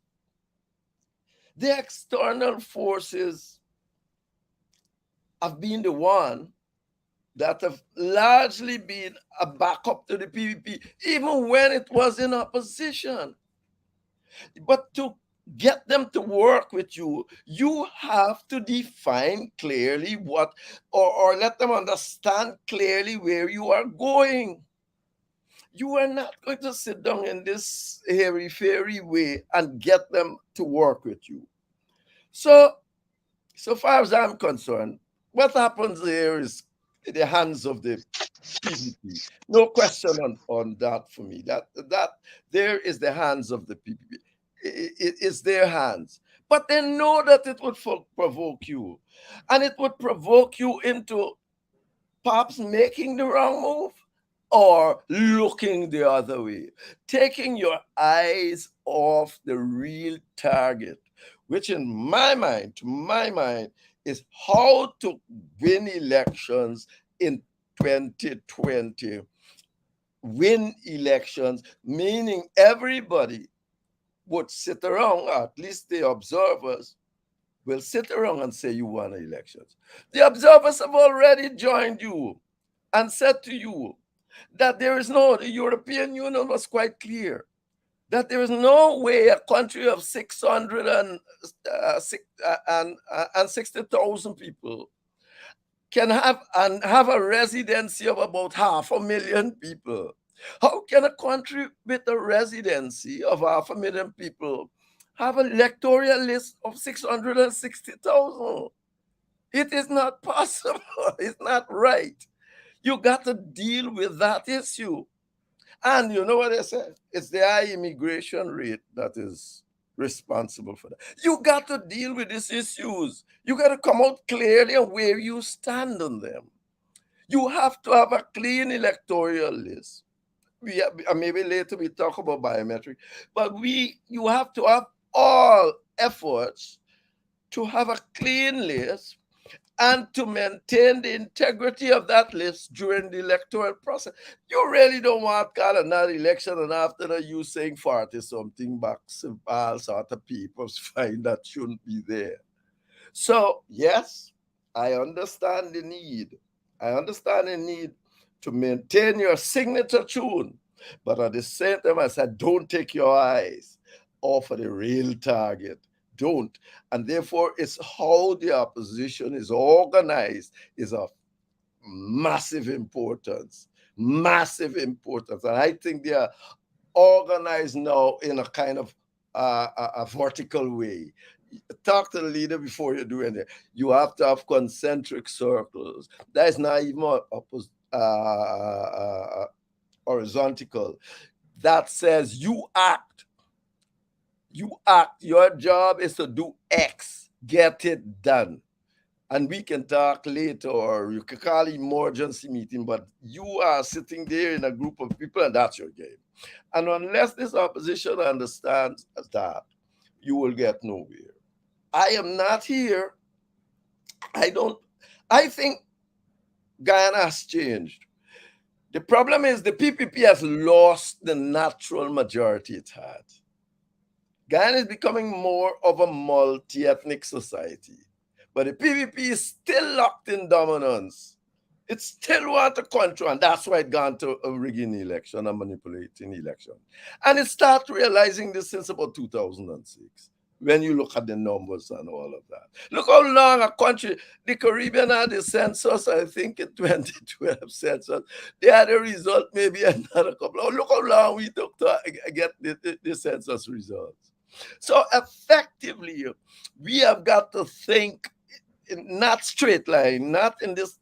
The external forces have been the one that have largely been a backup to the PPP, even when it was in opposition. But to get them to work with you, you have to define clearly what, or let them understand clearly where you are going. You are not going to sit down in this airy-fairy way and get them to work with you. So far as I'm concerned, what happens here is in the hands of the PPP. No question on that for me. That there is the hands of the PPP. It's their hands. But they know that it would provoke you. And it would provoke you into perhaps making the wrong move or looking the other way, taking your eyes off the real target, which to my mind, is how to win elections in 2020. Win elections, meaning everybody would sit around, or at least the observers will sit around and say you won elections. The observers have already joined you and said to you that the European Union was quite clear that there is no way a country of 660,000 people can have a residency of about 500,000 people? How can a country with a residency of 500,000 people have an electoral list of 660,000? It is not possible. It's not right. You got to deal with that issue. And you know what I said? It's the high immigration rate that is responsible for that. You got to deal with these issues. You got to come out clearly on where you stand on them. You have to have a clean electoral list. Maybe later we talk about biometric, but you have to have all efforts to have a clean list and to maintain the integrity of that list during the electoral process. You really don't want to call another election and after that you saying 40 something bucks and all sort of people's find that shouldn't be there. So yes, I understand the need. I understand the need to maintain your signature tune, but at the same time I said, don't take your eyes off of the real target. Don't. And therefore, it's how the opposition is organized is of massive importance. Massive importance. And I think they are organized now in a kind of a vertical way. Talk to the leader before you do anything. You have to have concentric circles. That is not even horizontal. That says you act. You act. Your job is to do X. Get it done. And we can talk later, or you can call it emergency meeting, but you are sitting there in a group of people, and that's your game. And unless this opposition understands that, you will get nowhere. I am not here. I think Guyana has changed. The problem is the PPP has lost the natural majority it had. Guyana is becoming more of a multi-ethnic society, but the PPP is still locked in dominance. It still wants to control, and that's why it gone to a rigging election and manipulating election. And it started realizing this since about 2006. When you look at the numbers and all of that. Look how long a country, the Caribbean had the census, I think in 2012 census, they had a result maybe another couple. Look how long we took to get the census results. So effectively, we have got to think in not straight line, not in this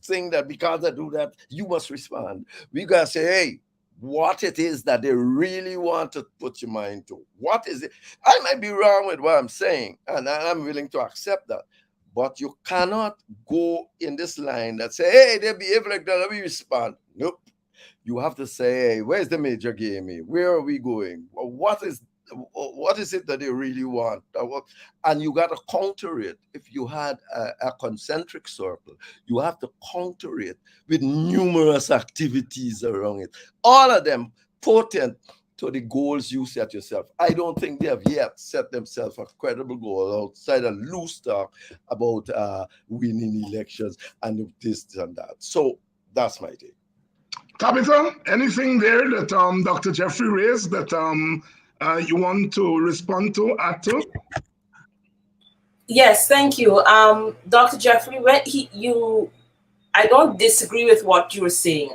thing that because I do that, you must respond. We got to say, hey, what it is that they really want to put your mind to. What is it? I might be wrong with what I'm saying, and I'm willing to accept that. But you cannot go in this line that say, hey, they behave like that, let me respond. Nope. You have to say, hey, where's the major game here? Where are we going? What is it that they really want? And you got to counter it. If you had a concentric circle, you have to counter it with numerous activities around it. All of them potent to the goals you set yourself. I don't think they have yet set themselves a credible goal outside of loose talk about winning elections and this and that. So that's my take.
Tabitha, anything there that Dr. Jeffrey raised that you want to respond to, add to?
Yes, thank you. Dr. Jeffrey, I don't disagree with what you were saying.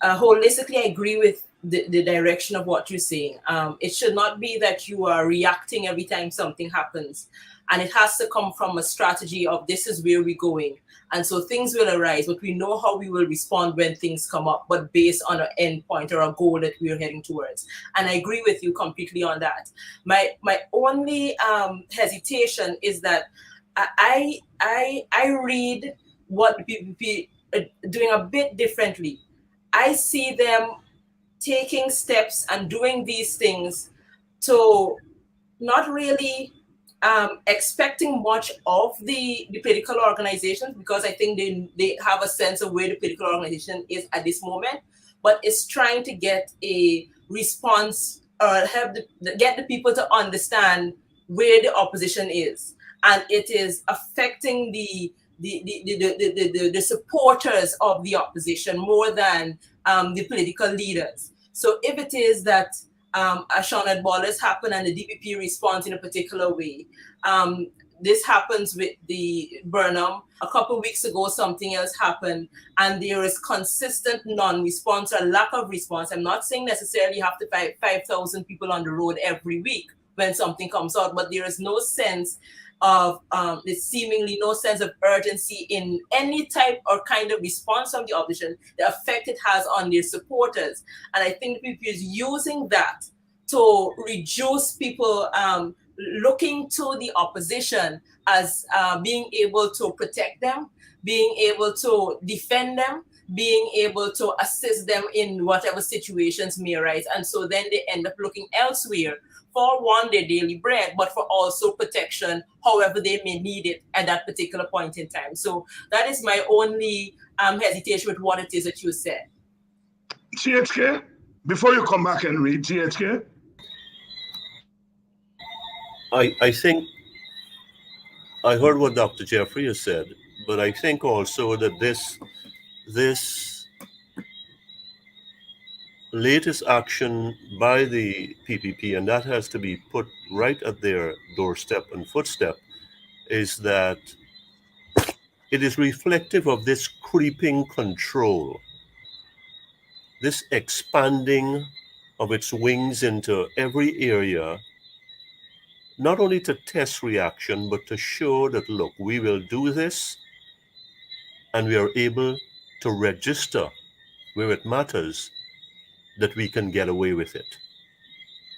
Holistically, I agree with the direction of what you're saying. It should not be that you are reacting every time something happens. And it has to come from a strategy of this is where we're going. And so things will arise, but we know how we will respond when things come up, but based on an end point or a goal that we're heading towards. And I agree with you completely on that. My only hesitation is that I read what the PPP are doing a bit differently. I see them taking steps and doing these things to not really expecting much of the political organizations, because I think they have a sense of where the political organization is at this moment, but it's trying to get a response or get the people to understand where the opposition is, and it is affecting the supporters of the opposition more than the political leaders. So if it is that a Sean Wallace happened and the DPP responds in a particular way, this happens with the Burnham. A couple of weeks ago, something else happened, and there is consistent non-response or lack of response. I'm not saying necessarily you have to find 5,000 people on the road every week when something comes out, but there is no sense of there's seemingly no sense of urgency in any type or kind of response from the opposition, the effect it has on their supporters. And I think people is using that to reduce people looking to the opposition as being able to protect them, being able to defend them, being able to assist them in whatever situations may arise. And so then they end up looking elsewhere for one, their daily bread, but for also protection, however they may need it at that particular point in time. So that is my only hesitation with what it is that you said.
THK, before you come back and read, THK.
I think I heard what Dr. Jeffrey has said, but I think also that this latest action by the PPP, and that has to be put right at their doorstep and footstep, is that it is reflective of this creeping control, this expanding of its wings into every area, not only to test reaction, but to show that, look, we will do this, and we are able to register where it matters that we can get away with it.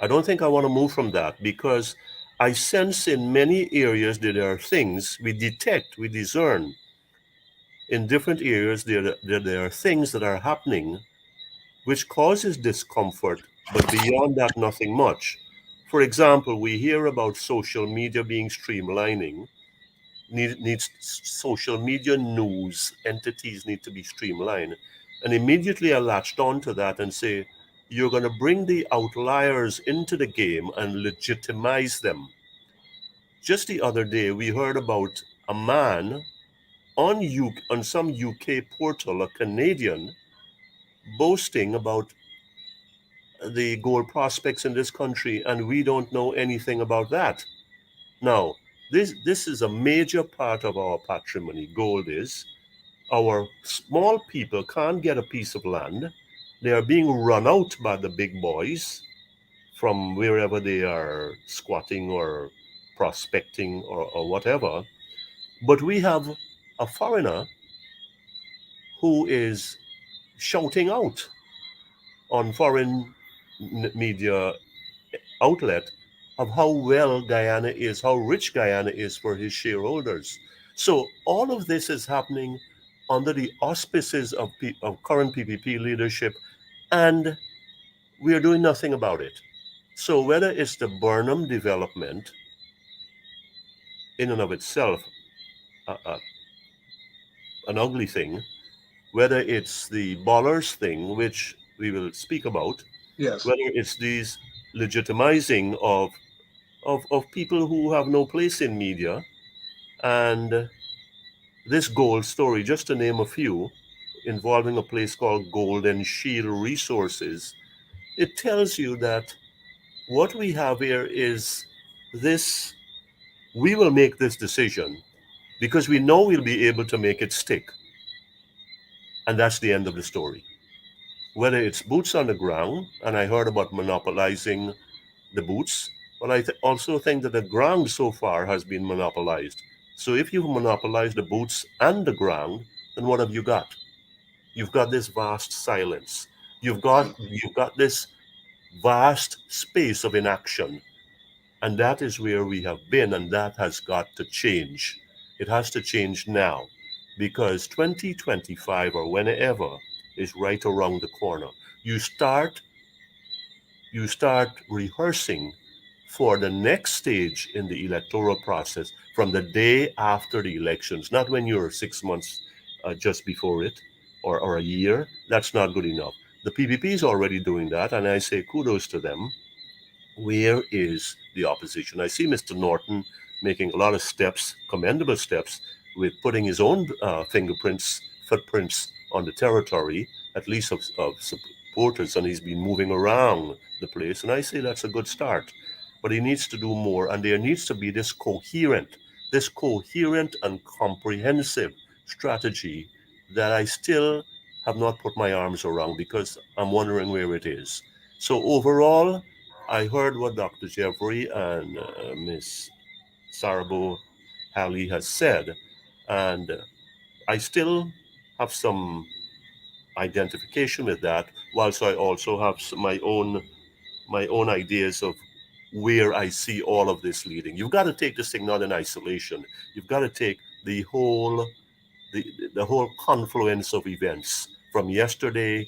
I don't think I want to move from that, because I sense in many areas that there are things we detect, we discern. In different areas, there are things that are happening which causes discomfort, but beyond that, nothing much. For example, we hear about social media being streamlining. Needs social media news entities need to be streamlined. And immediately I latched on to that and say, you're going to bring the outliers into the game and legitimize them. Just the other day, we heard about a man on some UK portal, a Canadian, boasting about the gold prospects in this country, and we don't know anything about that. Now, this is a major part of our patrimony. Gold is. Our small people can't get a piece of land. They are being run out by the big boys from wherever they are squatting or prospecting or whatever. But we have a foreigner who is shouting out on foreign media outlet of how well Guyana is, how rich Guyana is for his shareholders. So all of this is happening under the auspices of current PPP leadership, and we are doing nothing about it. So whether it's the Burnham development in and of itself, an ugly thing, whether it's the Bollers thing, which we will speak about,
Yes.
whether it's these legitimizing of people who have no place in media, and this gold story, just to name a few, involving a place called Golden Shield Resources, it tells you that what we have here is this: we will make this decision because we know we'll be able to make it stick. And that's the end of the story. Whether it's boots on the ground, and I heard about monopolizing the boots, but I also think that the ground so far has been monopolized. So if you monopolize the boots and the ground, then what have you got? You've got this vast silence. You've got this vast space of inaction. And that is where we have been, and that has got to change. It has to change now, because 2025 or whenever is right around the corner. You start rehearsing for the next stage in the electoral process from the day after the elections, not when you're 6 months just before it or a year. That's not good enough. The PPP is already doing that, and I say kudos to them. Where is the opposition? I see Mr. Norton making a lot of steps, commendable steps, with putting his own footprints on the territory, at least of supporters, and he's been moving around the place. And I say that's a good start. But he needs to do more, and there needs to be this coherent this coherent and comprehensive strategy that I still have not put my arms around because I'm wondering where it is. So overall, I heard what Dr. Jeffrey and Ms. Sarabo Halley has said, and I still have some identification with that, whilst I also have my own ideas of where I see all of this leading. You've got to take this thing not in isolation. You've got to take the whole confluence of events from yesterday,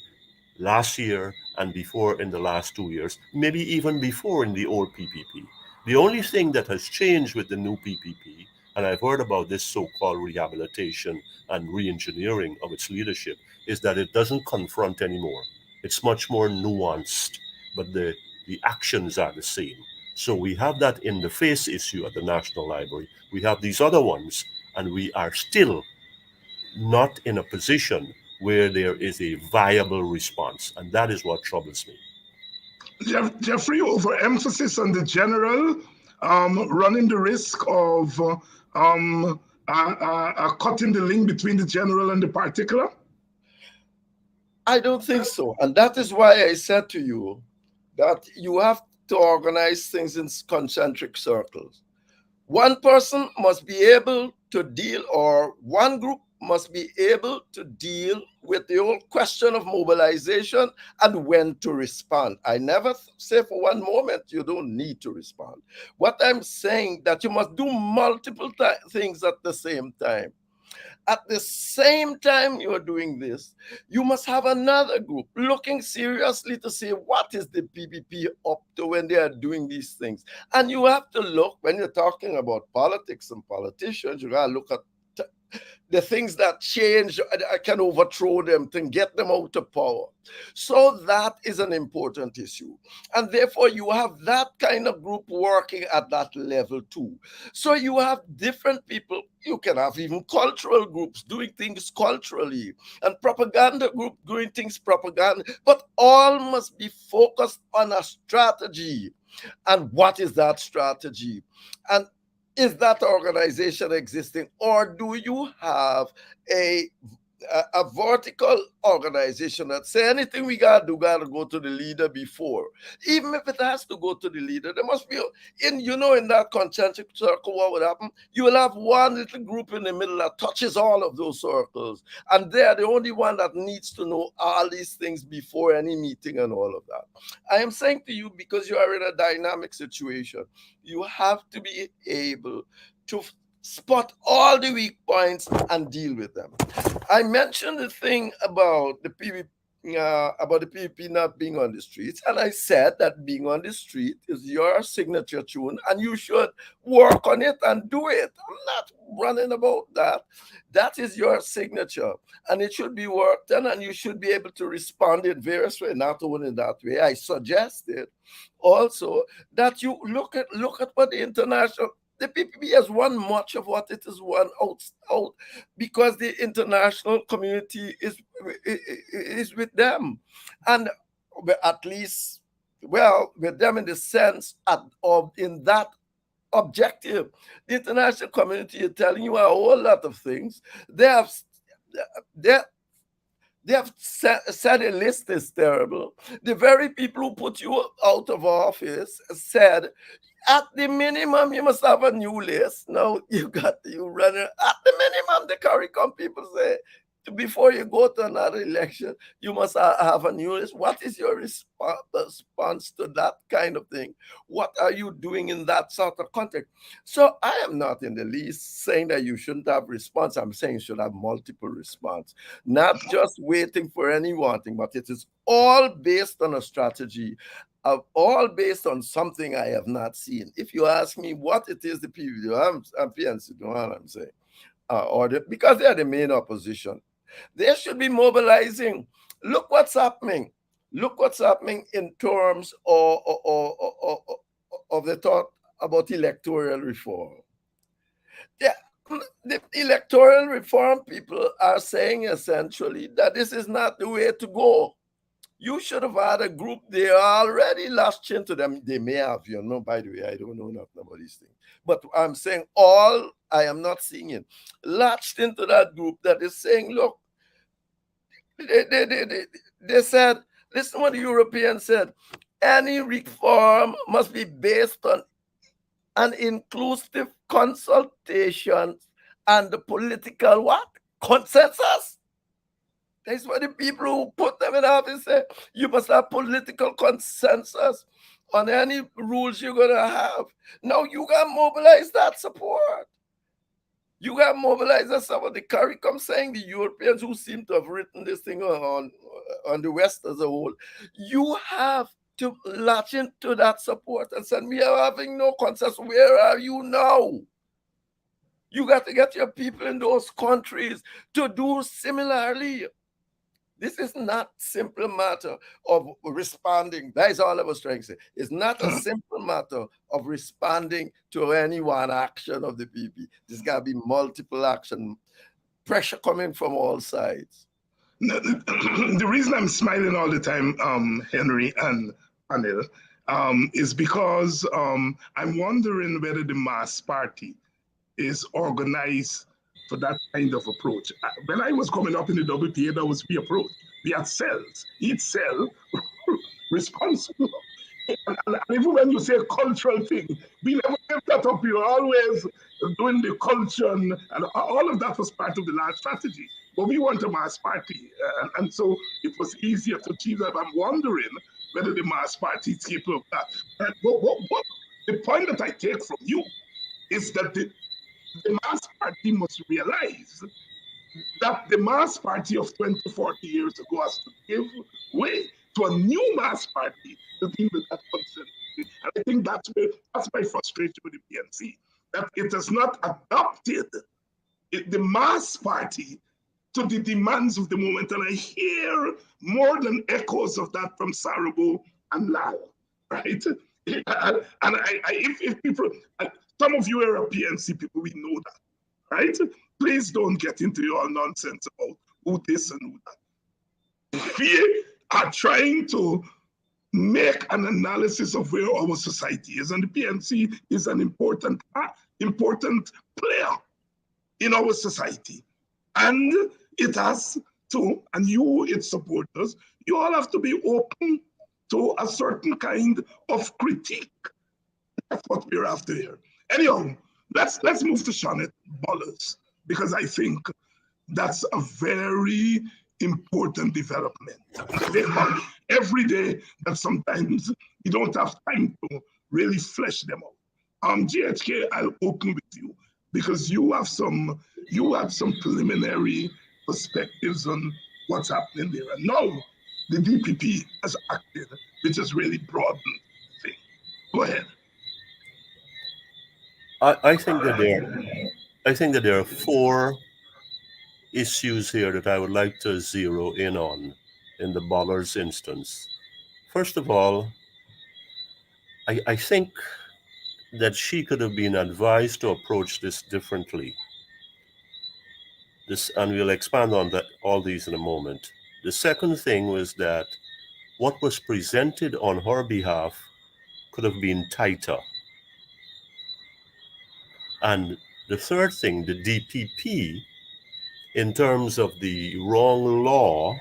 last year, and before in the last 2 years, maybe even before in the old PPP. The only thing that has changed with the new PPP, and I've heard about this so-called rehabilitation and re-engineering of its leadership, is that it doesn't confront anymore. It's much more nuanced, but the actions are the same. So we have that in the face issue at the National Library. We have these other ones, and we are still not in a position where there is a viable response. And that is what troubles me.
Jeffrey, overemphasis on the general, running the risk of cutting the link between the general and the particular?
I don't think so. And that is why I said to you that you have to organize things in concentric circles. One person must be able to deal, or one group must be able to deal with the whole question of mobilization and when to respond. I never say for one moment you don't need to respond. What I'm saying that you must do multiple things at the same time. At the same time you're doing this, you must have another group looking seriously to see what is the PPP up to when they are doing these things. And you have to look, when you're talking about politics and politicians, you gotta look at the things that change, can overthrow them, to get them out of power. So that is an important issue. And therefore, you have that kind of group working at that level too. So you have different people. You can have even cultural groups doing things culturally, and propaganda group doing things propaganda, but all must be focused on a strategy. And what is that strategy? And is that organization existing, or do you have a vertical organization that say anything we gotta do gotta go to the leader before? Even if it has to go to the leader, there must be in that concentric circle. What would happen? You will have one little group in the middle that touches all of those circles, and they're the only one that needs to know all these things before any meeting and all of that. I am saying to you, because you are in a dynamic situation, you have to be able to spot all the weak points and deal with them. I mentioned the thing about the PPP not being on the streets, and I said that being on the street is your signature tune, and you should work on it and do it. I'm not running about that. That is your signature, and it should be worked on, and you should be able to respond in various ways, not only that way. I suggested also that you look at what the PPP has won much of what it has won out because the international community is with them, and at least, well, with them in the sense of in that objective. The international community is telling you a whole lot of things. They have said a list is terrible. The very people who put you out of office said, at the minimum, you must have a new list. Now you run it. At the minimum, the CARICOM people say, before you go to another election, you must have a new list. What is your response to that kind of thing? What are you doing in that sort of context? So I am not in the least saying that you shouldn't have response. I'm saying you should have multiple response, not just waiting for any one thing, but it is all based on a strategy, all based on something I have not seen. If you ask me what it is, the people, I'm PNC, you know what I'm saying, because they are the main opposition. They should be mobilizing. Look what's happening. Look what's happening in terms of the thought about electoral reform. The electoral reform people are saying essentially that this is not the way to go. You should have had a group there already latched into them. They may have, by the way, I don't know nothing about these things. But I'm saying I am not seeing it, latched into that group that is saying, look, they said, listen what the Europeans said, any reform must be based on an inclusive consultation and the political what? Consensus. That's what the people who put them in office say. You must have political consensus on any rules you're going to have. Now you got to mobilize that support. You got to mobilize some of the CARICOM saying, the Europeans who seem to have written this thing on the West as a whole. You have to latch into that support and say, we are having no consensus. Where are you now? You got to get your people in those countries to do similarly. This is not simple matter of responding. That is all I was trying to say. It's not a simple matter of responding to any one action of the PP. There's got to be multiple action, pressure coming from all sides.
The reason I'm smiling all the time, Henry and Anil, is because I'm wondering whether the Mass Party is organized for that kind of approach. When I was coming up in the WPA, that was the approach. We had cells, each cell responsible. And even when you say cultural thing, we never gave that up. We were always doing the culture, and all of that was part of the large strategy. But we want a Mass Party, and so it was easier to achieve that. I'm wondering whether the Mass Party is capable of that. But the point that I take from you is that the Mass Party must realize that the Mass Party of 20, 40 years ago has to give way to a new Mass Party to deal with that concern. And I think that's my frustration with the PNC, that it has not adopted the Mass Party to the demands of the moment. And I hear more than echoes of that from Saribu and Lal, right? And if people, some of you are PNC people, we know that, right? Please don't get into your nonsense about who this and who that. We are trying to make an analysis of where our society is, and the PNC is an important player in our society. And it has to, and you, its supporters, you all have to be open to a certain kind of critique. That's what we're after here. Anyhow, let's move to Shaunet Bollers, because I think that's a very important development. Every day that sometimes you don't have time to really flesh them out. GHK, I'll open with you because you have some preliminary perspectives on what's happening there. And now the DPP has acted, which has really broadened the thing. Go ahead.
I think that there are four issues here that I would like to zero in on in the Bollers instance. First of all, I think that she could have been advised to approach this differently. And we'll expand on all these in a moment. The second thing was that what was presented on her behalf could have been tighter. And the third thing, the DPP, in terms of the wrong law,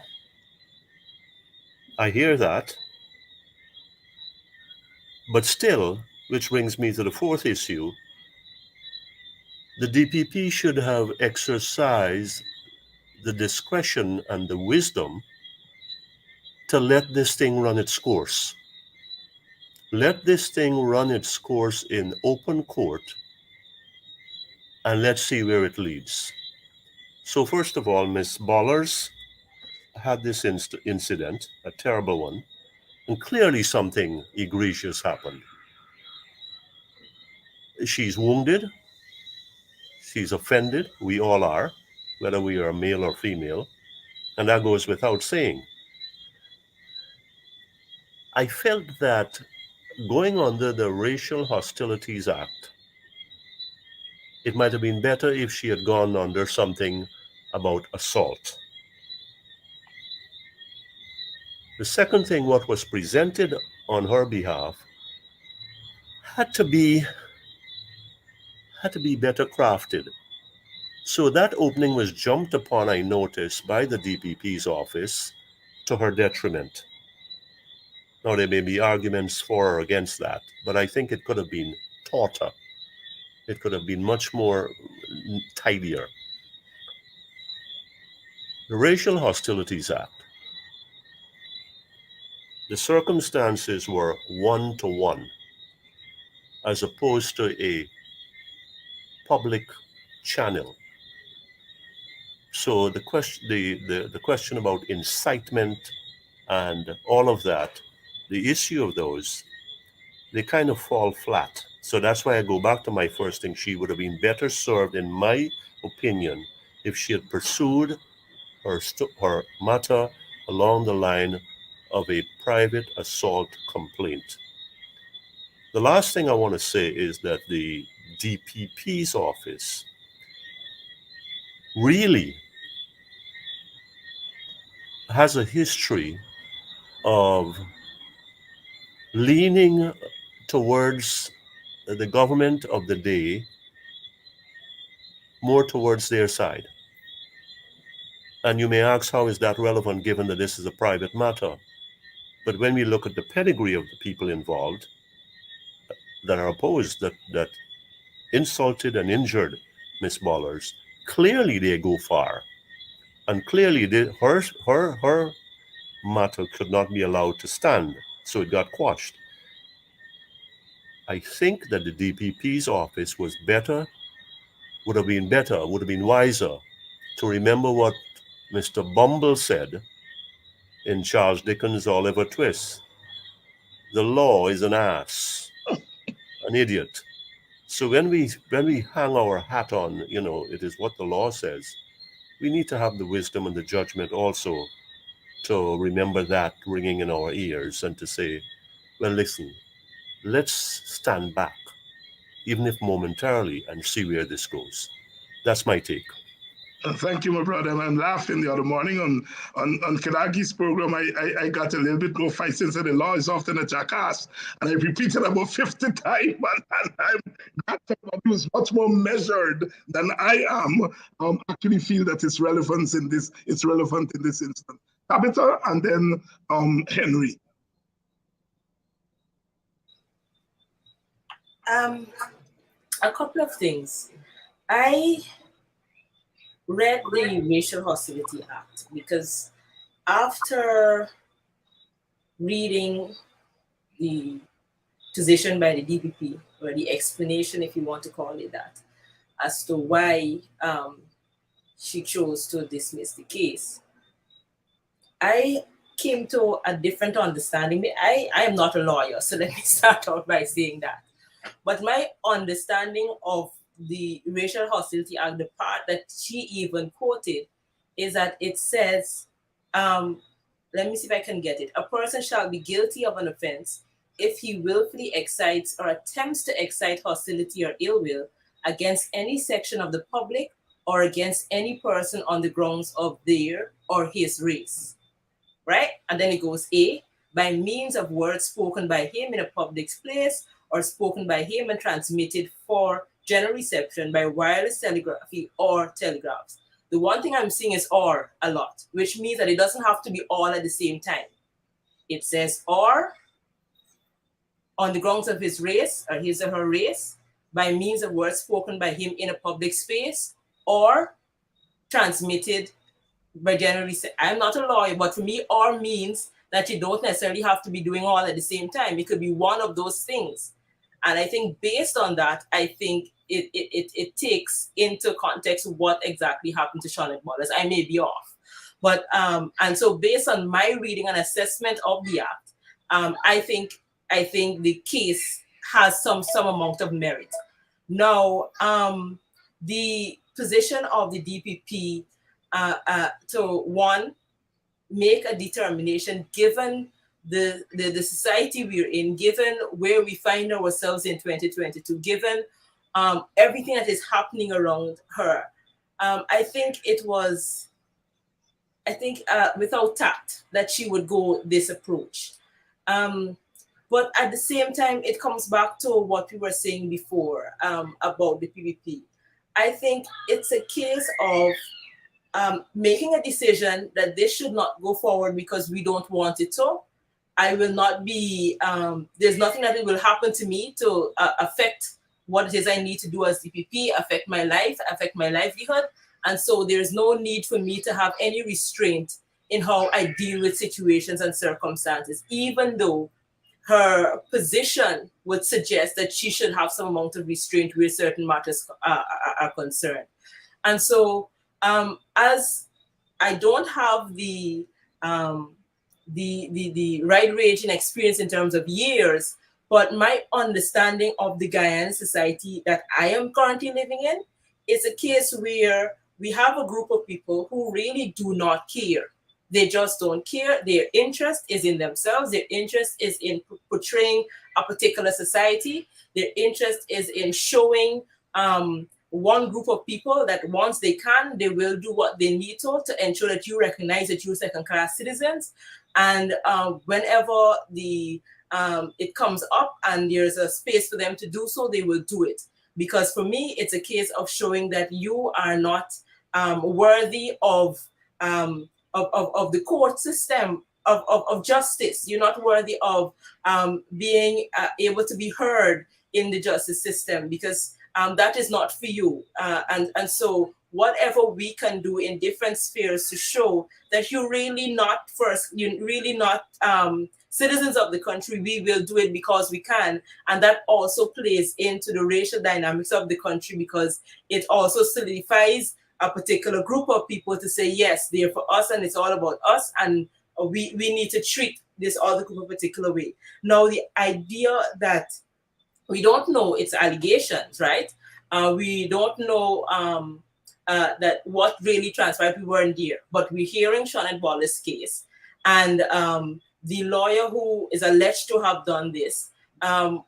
I hear that. But still, which brings me to the fourth issue, the DPP should have exercised the discretion and the wisdom to let this thing run its course. Let this thing run its course in open court, and let's see where it leads. So first of all, Ms. Bollers had this incident, a terrible one, and clearly something egregious happened. She's wounded, she's offended, we all are, whether we are male or female, and that goes without saying. I felt that going under the Racial Hostilities Act, it might have been better if she had gone under something about assault. The second thing, what was presented on her behalf had to be better crafted. So that opening was jumped upon, I noticed, by the DPP's office to her detriment. Now, there may be arguments for or against that, but I think it could have been taughter. It could have been much more tidier. The Racial Hostilities Act, the circumstances were 1-to-1, as opposed to a public channel. So the question about incitement and all of that, the issue of those, they kind of fall flat. So that's why I go back to my first thing. She would have been better served, in my opinion, if she had pursued her matter along the line of a private assault complaint. The last thing I want to say is that the DPP's office really has a history of leaning towards the government of the day, more towards their side. And you may ask, how is that relevant given that this is a private matter? But when we look at the pedigree of the people involved that are opposed, that insulted and injured Miss Bollers, clearly they go far. And clearly her matter could not be allowed to stand, so it got quashed. I think that the DPP's office would have been wiser to remember what Mr. Bumble said in Charles Dickens' Oliver Twist. The law is an ass, an idiot. So when we hang our hat on, it is what the law says, we need to have the wisdom and the judgment also to remember that ringing in our ears and to say, well, listen, let's stand back, even if momentarily, and see where this goes. That's my take.
Thank you, my brother. I'm laughing the other morning on Kadagi's program. I got a little bit more fight since the law is often a jackass. And I repeated about 50 times. And I'm got somebody who's much more measured than I am. Actually feel that it's relevant in this instance. Tabitha and then Henry.
A couple of things. I read the Racial Hostility Act because after reading the position by the DPP, or the explanation, if you want to call it that, as to why she chose to dismiss the case, I came to a different understanding. I am not a lawyer, so let me start out by saying that. But my understanding of the Racial Hostility Act, the part that she even quoted, is that it says, let me see if I can get it. A person shall be guilty of an offense if he willfully excites or attempts to excite hostility or ill will against any section of the public or against any person on the grounds of their or his race. Right? And then it goes A, by means of words spoken by him in a public place or spoken by him and transmitted for general reception by wireless telegraphy or telegraphs. The one thing I'm seeing is or a lot, which means that it doesn't have to be all at the same time. It says or on the grounds of his race or his or her race, by means of words spoken by him in a public space or transmitted by general reception. I'm not a lawyer, but for me, or means that you don't necessarily have to be doing all at the same time. It could be one of those things. And I think based on that, I think it takes into context what exactly happened to Charlotte Bollers. I may be off. But, and so based on my reading and assessment of the act, I think the case has some amount of merit. Now, the position of the DPP to one, make a determination given the society we're in, given where we find ourselves in 2022, given everything that is happening around her. I think it was I think without tact, that she would go this approach. But at the same time, it comes back to what we were saying before about the PPP. I think it's a case of making a decision that this should not go forward because we don't want it to. I will not be, there's nothing that will happen to me to affect what it is I need to do as DPP, affect my life, affect my livelihood. And so there's no need for me to have any restraint in how I deal with situations and circumstances, even though her position would suggest that she should have some amount of restraint where certain matters are concerned. And so, as I don't have the wide-ranging experience in terms of years, but my understanding of the Guyana society that I am currently living in is a case where we have a group of people who really do not care. They just don't care. Their interest is in themselves. Their interest is in portraying a particular society. Their interest is in showing one group of people that once they can, they will do what they need to ensure that you recognize that you're second-class citizens. And whenever it comes up and there's a space for them to do so, they will do it. Because for me, it's a case of showing that you are not worthy of the court system, of justice. You're not worthy of being able to be heard in the justice system, because that is not for you. And so whatever we can do in different spheres to show that you're really not citizens of the country, we will do it because we can. And that also plays into the racial dynamics of the country, because it also solidifies a particular group of people to say, yes, they're for us and it's all about us, and we need to treat this other group a particular way. Now, the idea that we don't know, it's allegations, right? We don't know that what really transpired. We weren't there, but we're hearing Shaunet Wallace's case, and the lawyer who is alleged to have done this,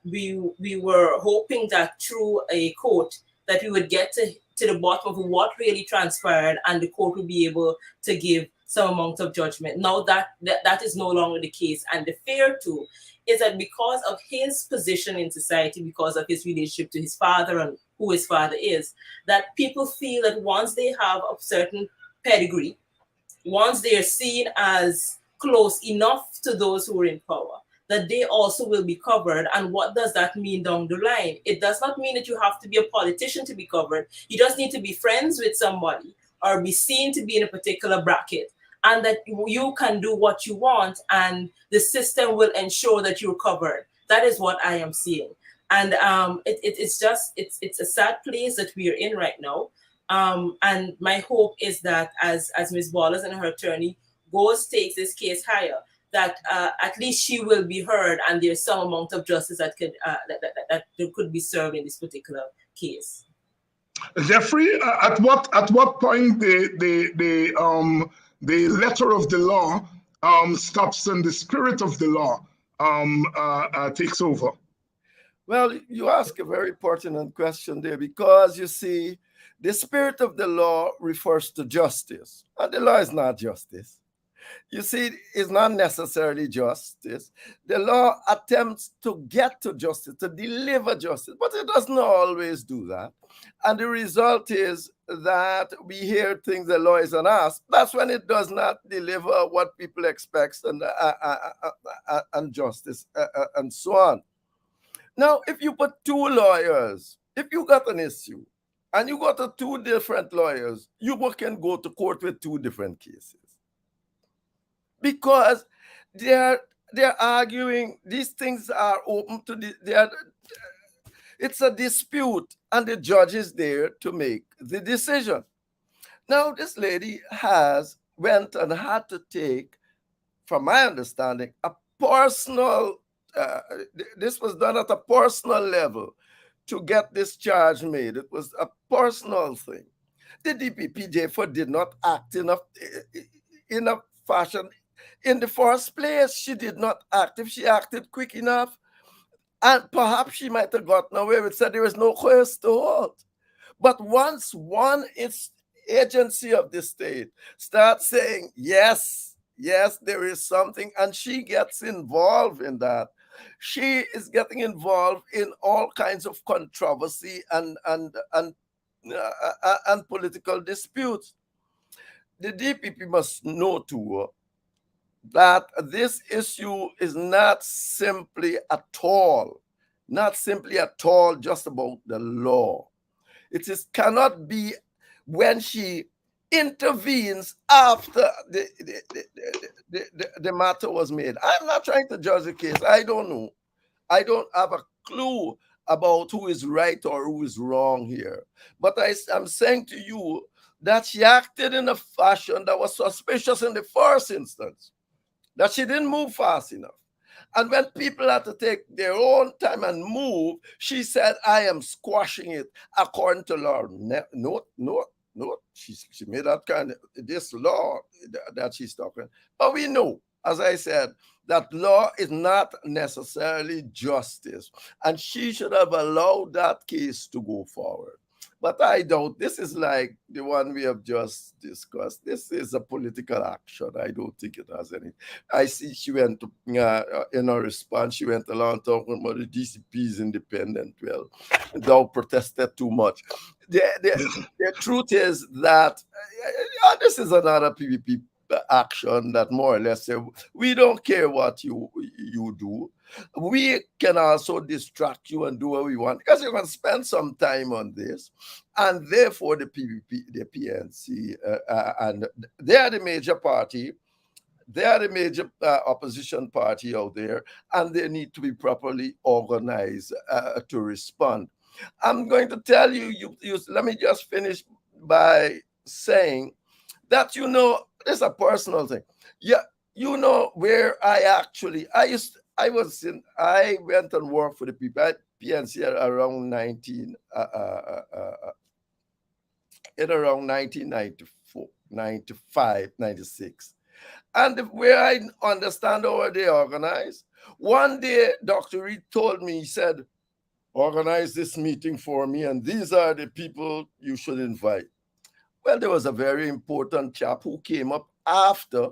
we were hoping that through a court that we would get to the bottom of what really transpired, and the court would be able to give some amount of judgment. Now that is no longer the case. And the fear too is that because of his position in society, because of his relationship to his father and who his father is, that people feel that once they have a certain pedigree, once they are seen as close enough to those who are in power, that they also will be covered. And what does that mean down the line? It does not mean that you have to be a politician to be covered. You just need to be friends with somebody or be seen to be in a particular bracket, and that you can do what you want and the system will ensure that you're covered. That is what I am seeing. And it's a sad place that we are in right now. And my hope is that as Ms. Wallace and her attorney takes this case higher, that at least she will be heard, and there's some amount of justice that could be served in this particular case.
Jeffrey, at what point the letter of the law stops and the spirit of the law takes over?
Well, you ask a very pertinent question there, because you see, the spirit of the law refers to justice, and the law is not justice. You see, it's not necessarily justice. The law attempts to get to justice, to deliver justice, but it doesn't always do that. And the result is that we hear things the law is on us. That's when it does not deliver what people expect, and justice and so on. Now, if you put two lawyers, if you got an issue and you go to two different lawyers, you can go to court with two different cases, because they're arguing. These things are open to it's a dispute, and the judge is there to make the decision. Now, this lady went and had to take, from my understanding, a personal. This was done at a personal level to get this charge made. It was a personal thing. The DPP therefore did not act in a fashion. In the first place, she did not act. If she acted quick enough, and perhaps she might have gotten away with, said there was no case to hold. But once one agency of the state starts saying, yes, there is something, and she gets involved in that. She is getting involved in all kinds of controversy and political disputes. The DPP must know too that this issue is not simply at all just about the law. Cannot be when she intervenes after the matter was made. I'm not trying to judge the case. I don't know. I don't have a clue about who is right or who is wrong here. But I'm saying to you that she acted in a fashion that was suspicious in the first instance, that she didn't move fast enough. And when people had to take their own time and move, she said, I am squashing it according to law. No. She made that kind of, this law that she's talking. But we know, as I said, that law is not necessarily justice. And she should have allowed that case to go forward. But I doubt this is like the one we have just discussed. This is a political action. I don't think it has any. I see she went to, in her response, she went along talking about the DCP is independent. Well, thou protested too much. The truth is that this is another PPP action that more or less say, we don't care what you do. We can also distract you and do what we want, because you can spend some time on this. And therefore the PPP, the PNC, and they are the major party. They are the major opposition party out there, and they need to be properly organized to respond. I'm going to tell you, let me just finish by saying that, it's a personal thing. Yeah, where I went and worked for the PNC around 1994, 95, 96. And where I understand how they organize, one day Dr. Reed told me, he said, organize this meeting for me, and these are the people you should invite. Well, there was a very important chap who came up after,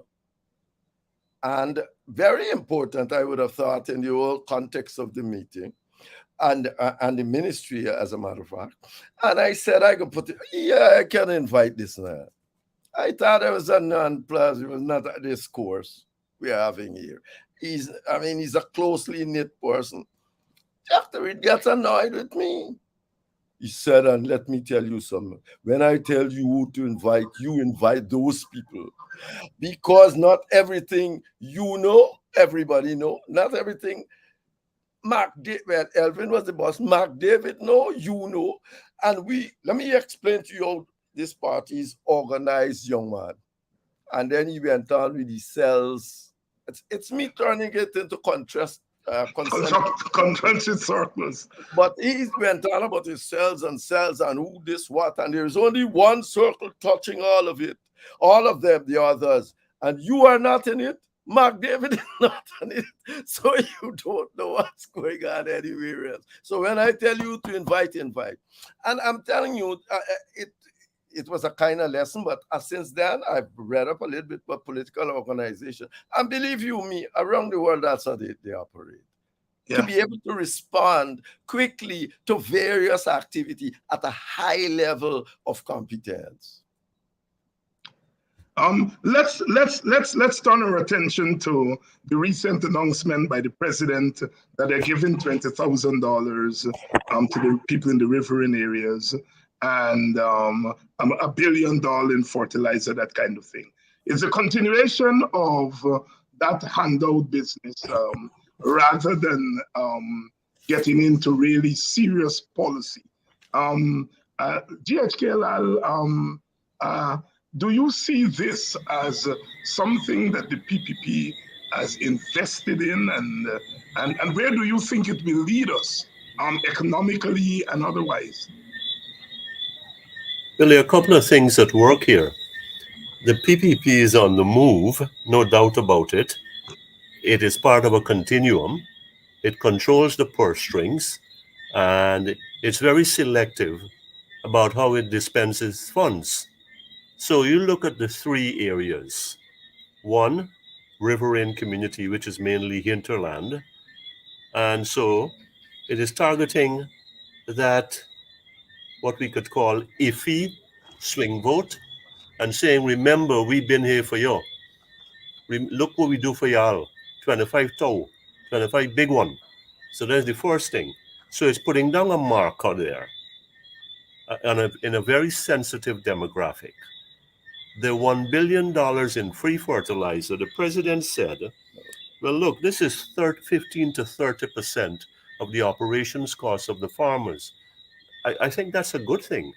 and very important, I would have thought, in the whole context of the meeting and the ministry, as a matter of fact. And I said, I could I can invite this man. I thought it was a non-plus, it was not a discourse we're having here. He's a closely knit person. After it gets annoyed with me, he said, and let me tell you something. When I tell you who to invite, you invite those people. Because not everything everybody know. Not everything Elvin was the boss. Mark David and let me explain to you how this party is organized, young man. And then he went on with the cells. It's me turning it into
concentric circles.
But he went on about his cells and who this what, and there's only one circle touching all of it, all of them, the others, and you are not in it. Mark David is not in it, so you don't know what's going on anywhere else. So when I tell you to invite, and I'm telling you, it was a kind of lesson, but since then I've read up a little bit about political organization, and believe you me, around the world that's how they operate. Yeah. To be able to respond quickly to various activity at a high level of competence.
Let's turn our attention to the recent announcement by the president that they're giving $20,000 to the people in the riverine areas, and $1 billion in fertilizer, that kind of thing. It's a continuation of that handout business rather than getting into really serious policy. GHK Lal, do you see this as something that the PPP has invested in, and where do you think it will lead us economically and otherwise?
Well, there are a couple of things at work here. The PPP is on the move, no doubt about it. It is part of a continuum. It controls the purse strings, and it's very selective about how it dispenses funds. So you look at the three areas. One, riverine community, which is mainly hinterland. And so it is targeting that, what we could call iffy swing vote, and saying, remember, we've been here for you. Look what we do for y'all. 25 tow, 25 big one. So there's the first thing. So it's putting down a marker there in a very sensitive demographic. The $1 billion in free fertilizer, the president said, well, look, this is 15 to 30% of the operations cost of the farmers. I think that's a good thing.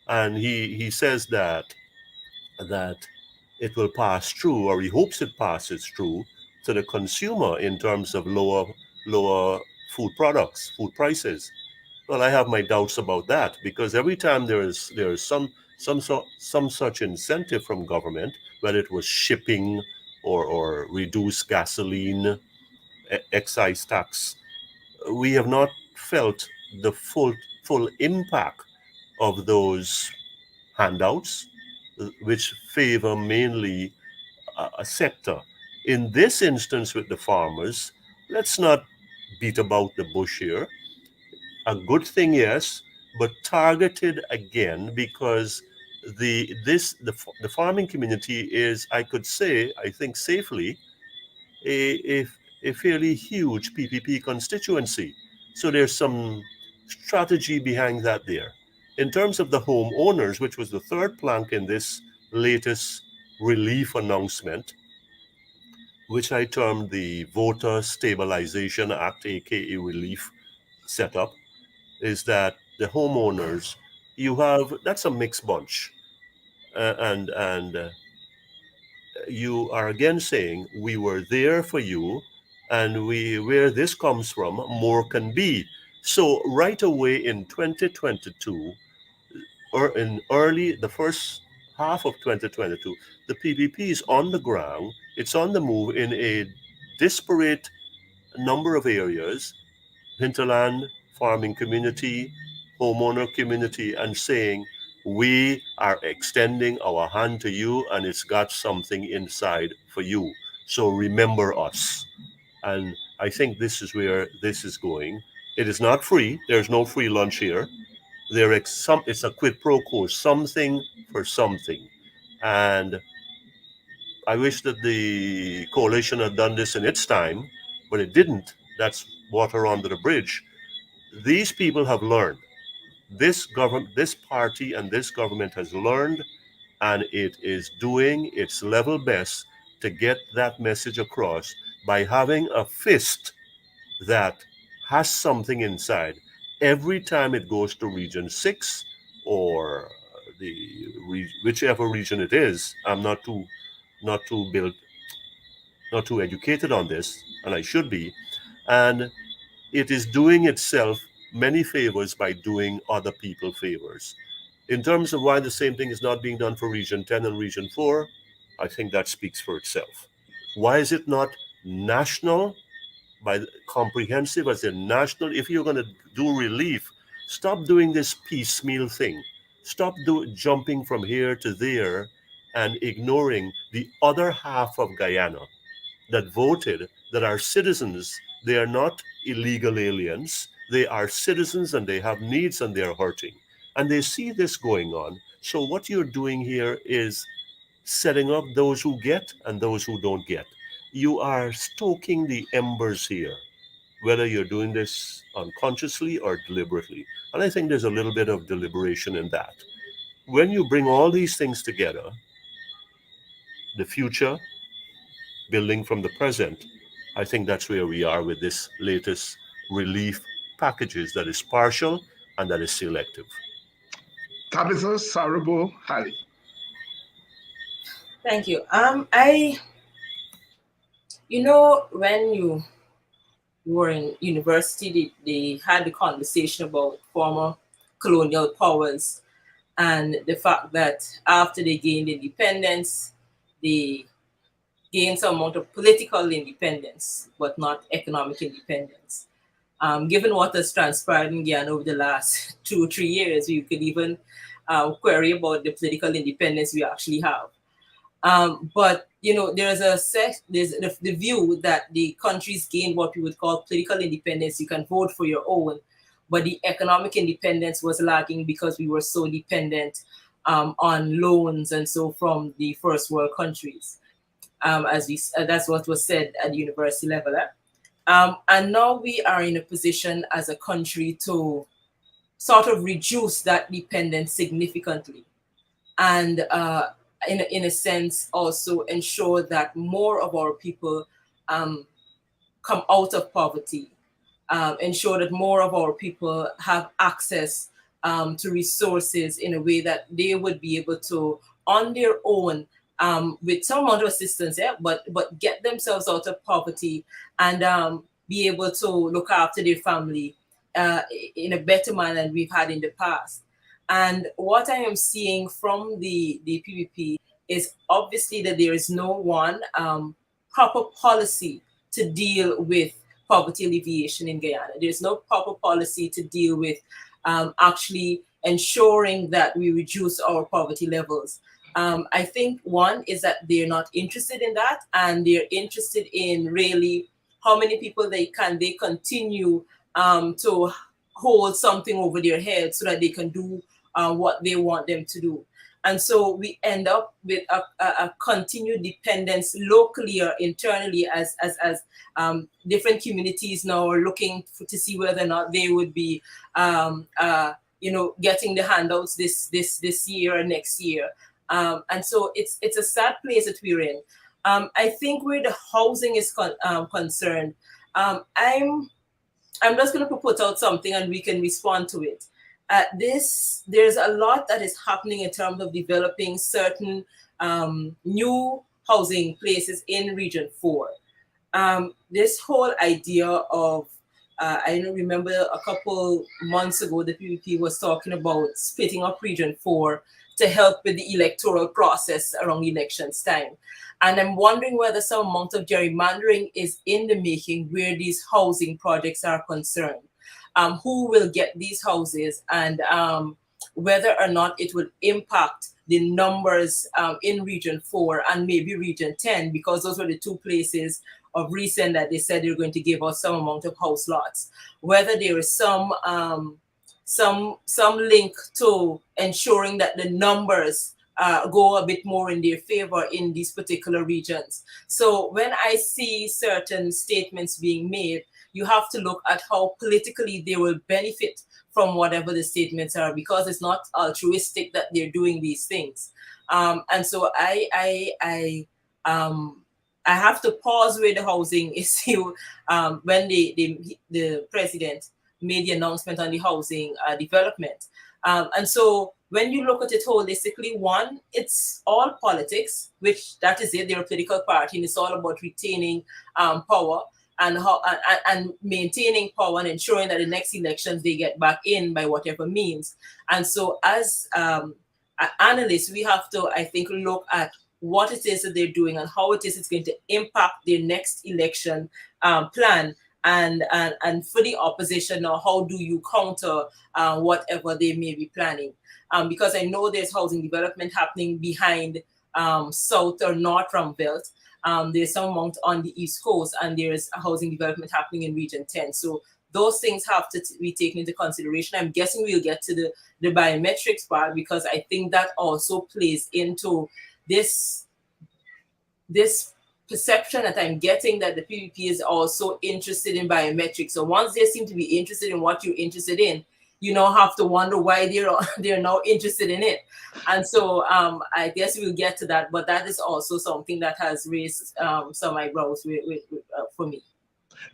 And he says that it will pass through, or he hopes it passes through to the consumer in terms of lower food products, food prices. Well, I have my doubts about that, because every time there is some such incentive from government, whether it was shipping or reduced gasoline, excise tax, we have not felt the full impact of those handouts, which favor mainly a sector. In this instance with the farmers, let's not beat about the bush here. A good thing, yes, but targeted again, because the farming community is, I could say, I think safely, a fairly huge PPP constituency. So there's some strategy behind that there. In terms of the homeowners, which was the third plank in this latest relief announcement, which I termed the Voter Stabilization Act, aka relief setup, is that the homeowners, that's a mixed bunch. And you are again saying, we were there for you, and where this comes from, more can be. So right away in 2022, or in the first half of 2022, the PPP is on the ground, it's on the move in a disparate number of areas, hinterland, farming community, homeowner community, and saying, we are extending our hand to you, and it's got something inside for you. So remember us. And I think this is where this is going. It is not free. There's no free lunch here. It's a quid pro quo, something for something. And I wish that the coalition had done this in its time, but it didn't. That's water under the bridge. These people have learned. This party and this government has learned, and it is doing its level best to get that message across by having a fist that has something inside. Every time it goes to Region 6 or whichever region it is, I'm not too educated on this, and I should be. And it is doing itself many favors by doing other people favors. In terms of why the same thing is not being done for Region 10 and Region 4, I think that speaks for itself. Why is it not national, comprehensive as a national? If you're going to do relief, stop doing this piecemeal thing. Stop jumping from here to there and ignoring the other half of Guyana that voted, that are citizens. They are not illegal aliens. They are citizens, and they have needs, and they're hurting. And they see this going on. So what you're doing here is setting up those who get and those who don't get. You are stoking the embers here, whether you're doing this unconsciously or deliberately. And I think there's a little bit of deliberation in that. When you bring all these things together, the future building from the present, I think that's where we are with this latest relief packages that is partial and that is selective.
Tabitha Sarabo Halley.
Thank you. When you were in university, they had the conversation about former colonial powers and the fact that after they gained independence, they gained some amount of political independence, but not economic independence. Given what has transpired in Guyana over the last 2 or 3 years, you could even query about the political independence we actually have. But there's the view that the countries gained what we would call political independence. You can vote for your own, but the economic independence was lagging because we were so dependent on loans and so from the first world countries. That's what was said at the university level. And now we are in a position as a country to sort of reduce that dependence significantly, and in a sense also ensure that more of our people come out of poverty, ensure that more of our people have access to resources in a way that they would be able to, on their own, with some amount of assistance, but get themselves out of poverty and be able to look after their family in a better manner than we've had in the past. And what I am seeing from the PPP is obviously that there is no one proper policy to deal with poverty alleviation in Guyana. There's no proper policy to deal with actually ensuring that we reduce our poverty levels. I think one is that they're not interested in that, and they're interested in really how many people they continue to hold something over their head so that they can do what they want them to do. And so we end up with a continued dependence locally or internally as different communities now are looking to see whether or not they would be getting the handouts this year or next year. And so it's a sad place that we're in. I think where the housing is concerned, I'm just going to put out something and we can respond to it. There's a lot that is happening in terms of developing certain new housing places in Region 4. This whole idea of, I remember a couple months ago, the PPP was talking about splitting up Region 4 to help with the electoral process around elections time. And I'm wondering whether some amount of gerrymandering is in the making where these housing projects are concerned. Who will get these houses, and whether or not it will impact the numbers in Region 4 and maybe Region 10, because those were the two places of recent that they said they're going to give us some amount of house lots. Whether there is some link to ensuring that the numbers go a bit more in their favor in these particular regions. So when I see certain statements being made, you have to look at how politically they will benefit from whatever the statements are, because it's not altruistic that they're doing these things. And so I have to pause where the housing issue when the president made the announcement on the housing development. And so when you look at it holistically, one, it's all politics, which that is it. They're a political party, and it's all about retaining power and maintaining power and ensuring that the next elections they get back in by whatever means. And so as analysts, we have to, I think, look at what it is that they're doing and how it is it's going to impact their next election plan. And for the opposition now, how do you counter whatever they may be planning? Because I know there's housing development happening behind South or North Rumbelt. There's some amount on the East Coast, and there's a housing development happening in Region 10. So those things have to be taken into consideration. I'm guessing we'll get to the biometrics part, because I think that also plays into this perception that I'm getting that the PPP is also interested in biometrics. So once they seem to be interested in what you're interested in, you now have to wonder why they're now interested in it. And so I guess we'll get to that, but that is also something that has raised some eyebrows for me.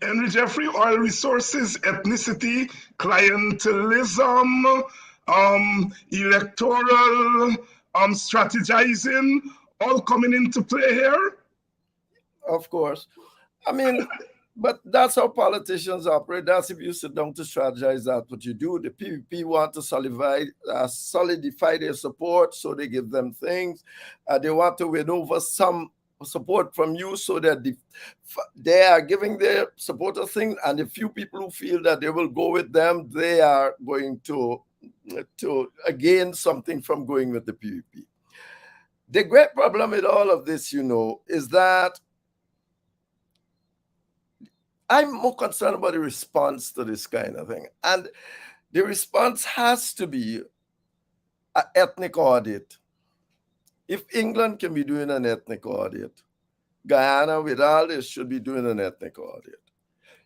Henry Jeffrey, oil resources, ethnicity, clientelism, electoral strategizing, all coming into play here?
Of course. I mean, but that's how politicians operate. That's if you sit down to strategize, that's what you do. The PPP want to solidify their support, so they give them things. They want to win over some support from you, so that they are giving their supporters things, and the few people who feel that they will go with them, they are going to to gain something from going with the PPP. The great problem with all of this, is that I'm more concerned about the response to this kind of thing. And the response has to be an ethnic audit. If England can be doing an ethnic audit, Guyana, with all this, should be doing an ethnic audit.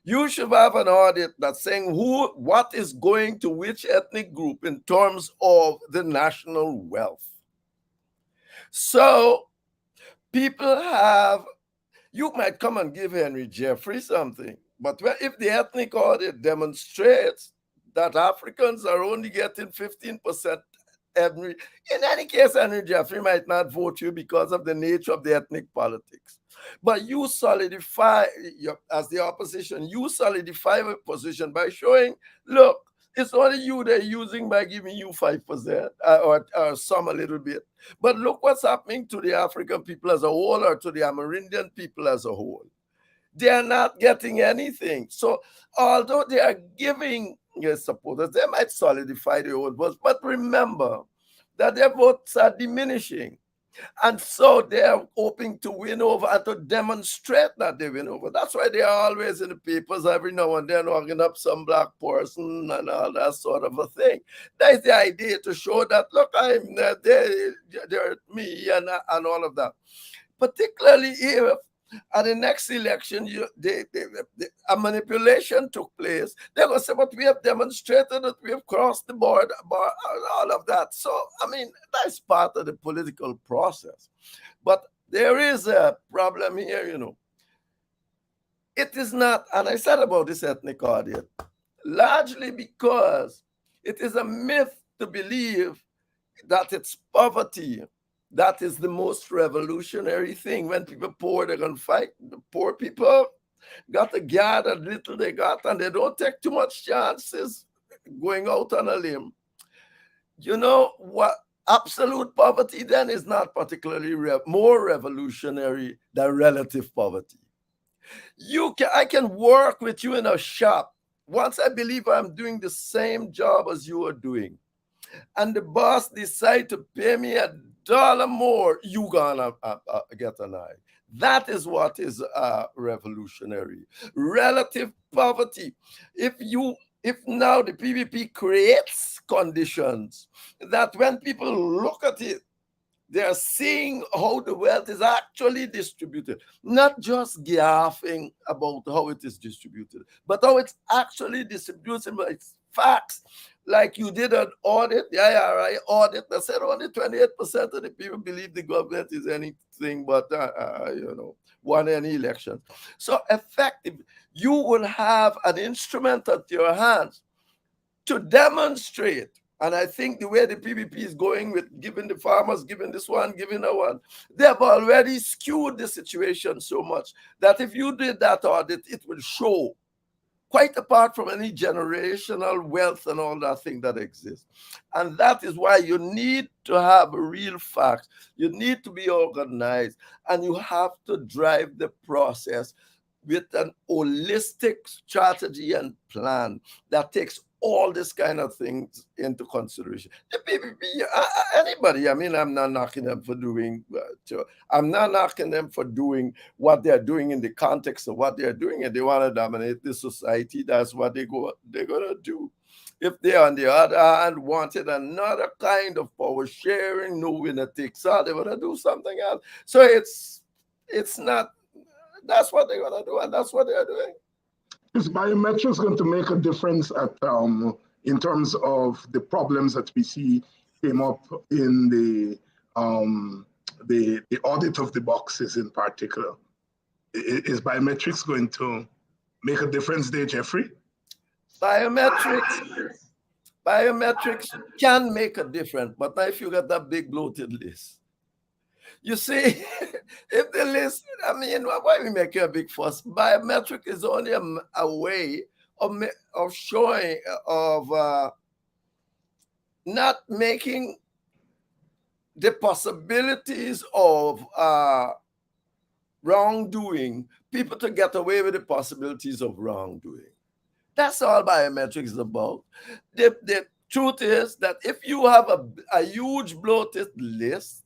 You should have an audit that's saying what is going to which ethnic group in terms of the national wealth. So people you might come and give Henry Jeffrey something, but if the ethnic audit demonstrates that Africans are only getting 15%, in any case, Henry Jeffrey might not vote you because of the nature of the ethnic politics. But you solidify, as the opposition, you solidify a position by showing, look, it's only you they're using by giving you 5% or some a little bit. But look what's happening to the African people as a whole, or to the Amerindian people as a whole. They are not getting anything. So although they are giving supporters, they might solidify their own votes. But remember that their votes are diminishing. And so they are hoping to win over and to demonstrate that they win over. That's why they are always in the papers every now and then, walking up some black person and all that sort of a thing. That is the idea, to show that, look, they're me and all of that. Particularly if at the next election, a manipulation took place. They're going to say, but we have demonstrated that we have crossed the board, all of that. So, I mean, that's part of the political process. But there is a problem here, It is not, and I said about this ethnic audit, largely because it is a myth to believe that it's poverty that is the most revolutionary thing. When people poor, they're going to fight. The poor people got to gather little they got, and they don't take too much chances going out on a limb. You know what? Absolute poverty then is not particularly more revolutionary than relative poverty. I can work with you in a shop. Once I believe I'm doing the same job as you are doing, and the boss decide to pay me $1 more, you gonna get an eye. That is what is revolutionary. Relative poverty. If now the PPP creates conditions that when people look at it, they are seeing how the wealth is actually distributed, not just gaffing about how it is distributed, but how it's actually distributed by its facts. Like you did an audit, the IRI audit, that said only 28% of the people believe the government is anything but, won any election. So effective, you will have an instrument at your hands to demonstrate. And I think the way the PPP is going with giving the farmers, giving this one, giving that one, they have already skewed the situation so much that if you did that audit, it will show, quite apart from any generational wealth and all that thing that exists. And that is why you need to have real facts. You need to be organized, and you have to drive the process with an holistic strategy and plan that takes all this kind of things into consideration. The PPP, anybody, I'm not knocking them for doing, I'm not knocking them for doing what they're doing in the context of what they're doing, and they want to dominate the society. That's what they're going to do. If they, on the other hand, wanted another kind of power sharing, no winner takes all, they're going to do something else. So it's not, that's what they're going to do, and that's what they're doing.
Is biometrics going to make a difference in terms of the problems that we see came up in the audit of the boxes in particular? Is biometrics going to make a difference there, Jeffrey?
Biometrics can make a difference, but now if you got that big bloated list, you see, if the list, why we make a big fuss? Biometric is only a way of showing, not making the possibilities of wrongdoing, people to get away with the possibilities of wrongdoing. That's all biometrics is about. The truth is that if you have a huge bloated list,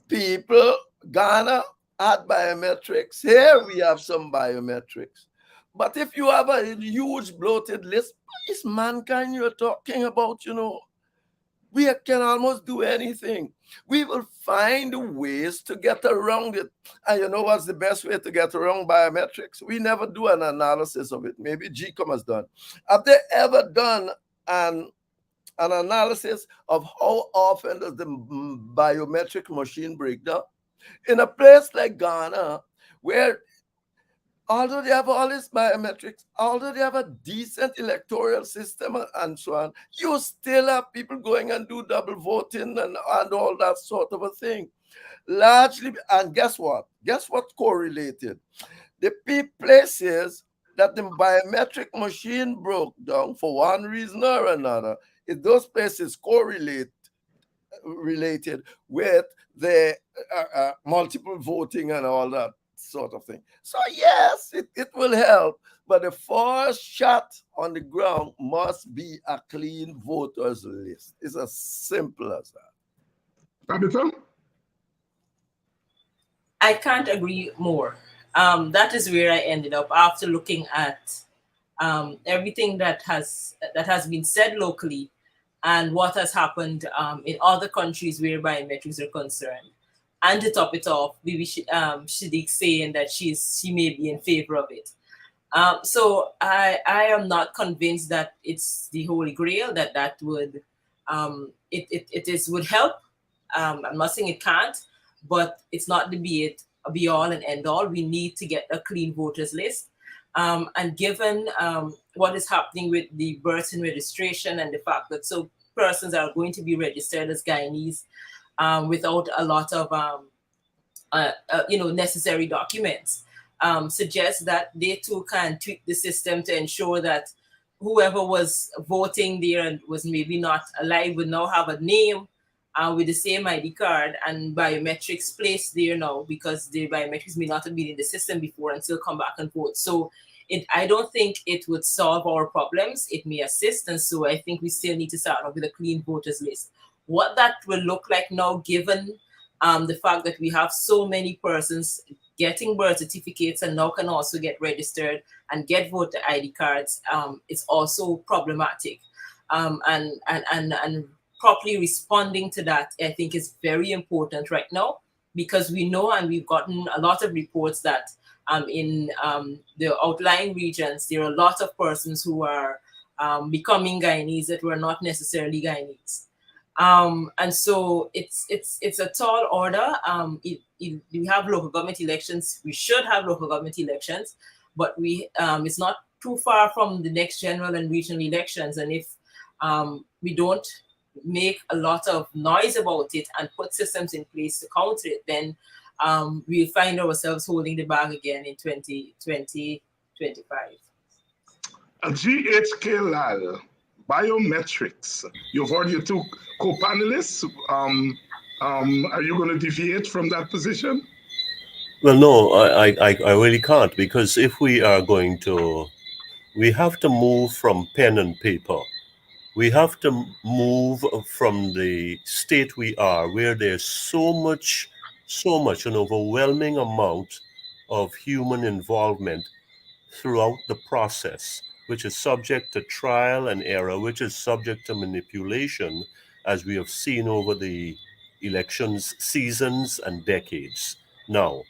people, Ghana had biometrics. Here we have some biometrics. But if you have a huge bloated list, it's mankind you're talking about, you know. We can almost do anything. We will find ways to get around it. And you know what's the best way to get around biometrics? We never do an analysis of it. Maybe GCOM has done. Have they ever done an analysis of how often does the biometric machine break down? In a place like Ghana, where although they have all these biometrics, although they have a decent electoral system and so on, you still have people going and do double voting and all that sort of a thing. Largely, and guess what? Guess what correlated? The places that the biometric machine broke down for one reason or another, if those places related with the multiple voting and all that sort of thing. So yes, it will help, but the first shot on the ground must be a clean voters list. It's as simple as that.
Tabitha?
I can't agree more. That is where I ended up after looking at everything that has been said locally and what has happened in other countries where biometrics are concerned. And to top it off, Bibi Shadiq saying that she may be in favor of it. So I am not convinced that it's the Holy Grail, that would would help. I'm not saying it can't, but it's not the be all and end all. We need to get a clean voters list. And given what is happening with the birth and registration and the fact that so persons are going to be registered as Guyanese without a lot of necessary documents, suggests that they too can tweak the system to ensure that whoever was voting there and was maybe not alive would now have a name with the same ID card and biometrics placed there now, because the biometrics may not have been in the system before and still come back and vote. So I don't think it would solve our problems. It may assist, and so I think we still need to start off with a clean voters list. What that will look like now, given the fact that we have so many persons getting birth certificates and now can also get registered and get voter ID cards, it's also problematic. And properly responding to that, I think, is very important right now, because we know and we've gotten a lot of reports that in the outlying regions, there are a lot of persons who are becoming Guyanese that were not necessarily Guyanese. And so it's a tall order. We have local government elections. We should have local government elections, but it's not too far from the next general and regional elections. And if we don't make a lot of noise about it and put systems in place to counter it, then we'll find ourselves holding the bag again in 2025.
GHK Lal, biometrics. You've heard your two co-panelists. Are you going to deviate from that position?
Well, no, I really can't, because if we are going to, we have to move from pen and paper. We have to move from the state we are, where there's so much, an overwhelming amount of human involvement throughout the process, which is subject to trial and error, which is subject to manipulation, as we have seen over the elections, seasons and decades. Now,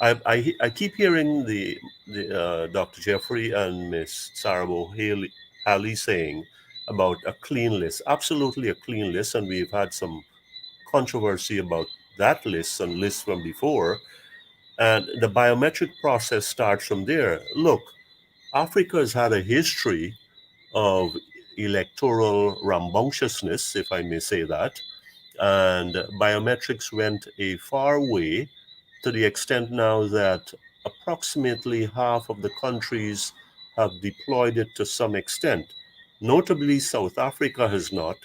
I keep hearing the Dr. Jeffrey and Miss Sarabo Halley saying about a clean list. Absolutely a clean list, and we've had some controversy about that list and lists from before. And the biometric process starts from there. Look, Africa has had a history of electoral rambunctiousness, if I may say that, and biometrics went a far way, to the extent now that approximately half of the countries have deployed it to some extent. Notably, South Africa has not,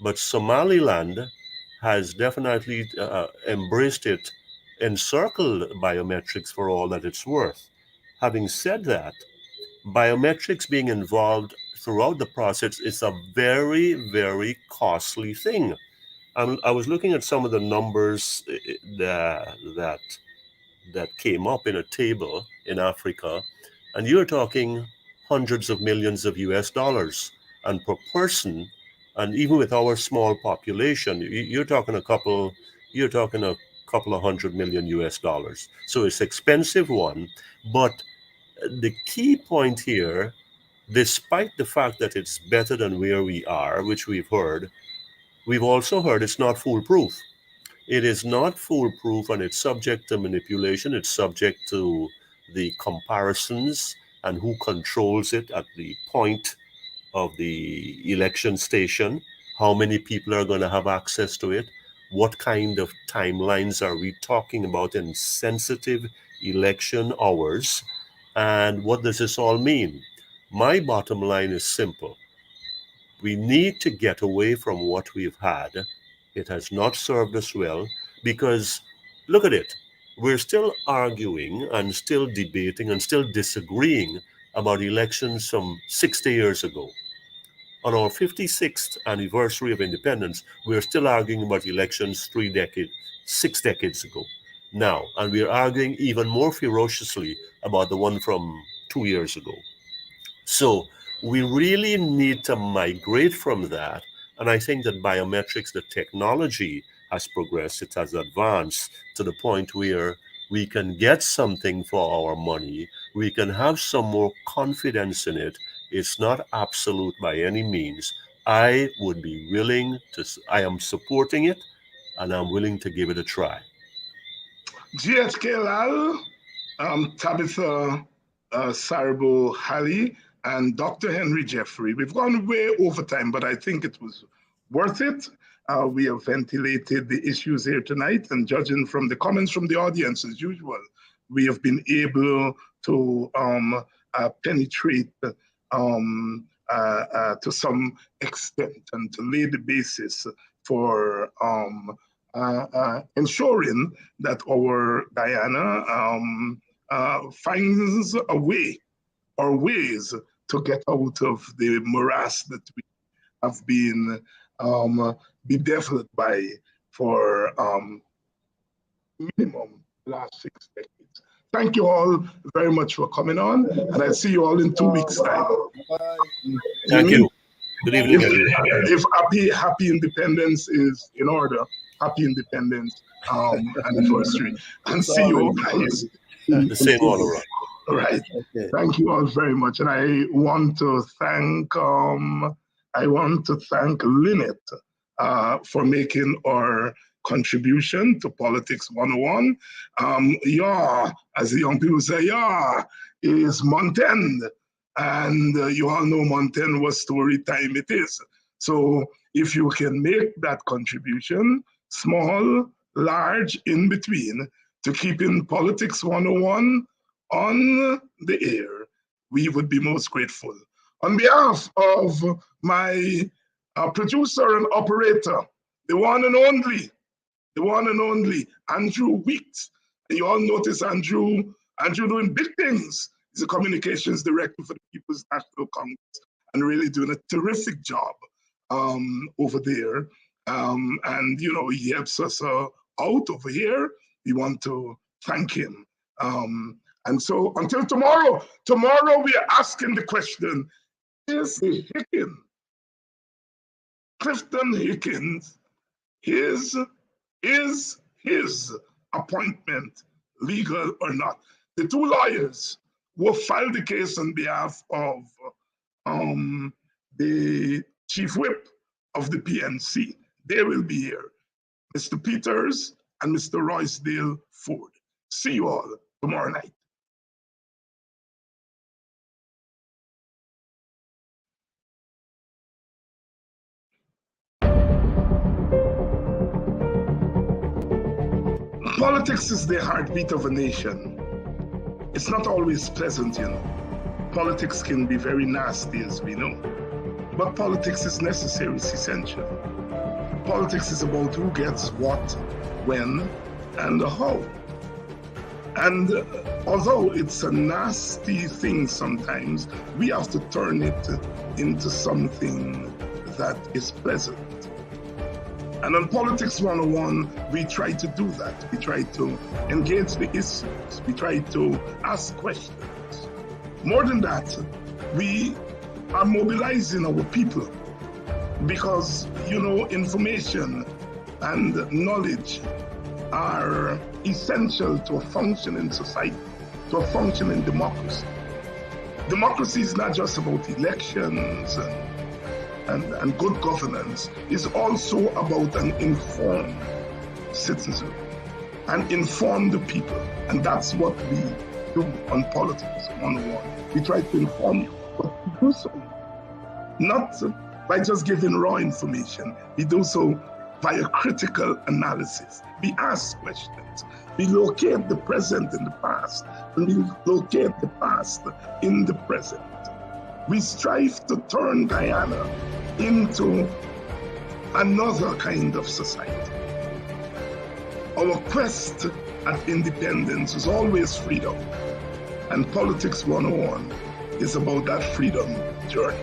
but Somaliland has definitely embraced it, encircled biometrics for all that it's worth. Having said that, biometrics being involved throughout the process, it's a very, very costly thing. I was looking at some of the numbers that came up in a table in Africa, and you're talking hundreds of millions of US dollars. And per person, and even with our small population, you're talking a couple of $100 million US dollars. So it's expensive one, but the key point here, despite the fact that it's better than where we are, which we've also heard it's not foolproof. It is not foolproof, and it's subject to manipulation. It's subject to the comparisons and who controls it at the point of the election station, how many people are going to have access to it, what kind of timelines are we talking about in sensitive election hours, and what does this all mean? My bottom line is simple. We need to get away from what we've had. It has not served us well, because look at it. We're still arguing and still debating and still disagreeing about elections from 60 years ago. On our 56th anniversary of independence, we're still arguing about elections 6 decades ago now, and we're arguing even more ferociously about the one from 2 years ago. So we really need to migrate from that. And I think that biometrics, the technology has progressed, it has advanced to the point where we can get something for our money. We can have some more confidence in it. It's not absolute by any means. I am supporting it, and I'm willing to give it a try.
GHK Lal, Tabitha Sarbo Halley, and Dr. Henry Jeffrey. We've gone way over time, but I think it was worth it. We have ventilated the issues here tonight, and judging from the comments from the audience, as usual, we have been able to penetrate to some extent and to lay the basis for ensuring that our Guyana finds a way or ways to get out of the morass that we have been bedeviled by for minimum last 6 decades. Thank you all very much for coming on, and I'll see you all in 2 weeks' time.
Bye.
Thank you. Good evening, everyone.
If happy independence is in order, happy independence anniversary. And see you all guys.
The same all around.
All right.
Okay.
Thank you all very much. And I want to thank Lynette for making our contribution to Politics 101. As the young people say, is Montaigne. And you all know Montaigne was story time it is. So if you can make that contribution, small, large, in between, to keeping Politics 101 on the air, we would be most grateful. On behalf of my producer and operator, the one and only Andrew Weeks. And you all notice Andrew doing big things. He's a communications director for the People's National Congress and really doing a terrific job over there. And, he helps us out over here. We want to thank him. And so until tomorrow we are asking the question, is Clifton Hickens, is his appointment legal or not? The two lawyers who filed the case on behalf of the chief whip of the PNC, they will be here. Mr. Peters and Mr. Roysdale Ford. See you all tomorrow night. Politics is the heartbeat of a nation. It's not always pleasant, Politics can be very nasty, as we know. But politics is necessary, it's essential. Politics is about who gets what, when, and how. And although it's a nasty thing sometimes, we have to turn it into something that is pleasant. And on Politics 101, we try to do that. We try to engage the issues. We try to ask questions. More than that, we are mobilizing our people because, information and knowledge are essential to a functioning society, to a functioning democracy. Democracy is not just about elections and good governance. It's also about an informed citizen, an informed people. And that's what we do on Politics 101. We try to inform, but we do so not by just giving raw information. We do so by a critical analysis. We ask questions. We locate the present in the past, and we locate the past in the present. We strive to turn Guyana into another kind of society. Our quest at independence is always freedom, and Politics 101 is about that freedom journey.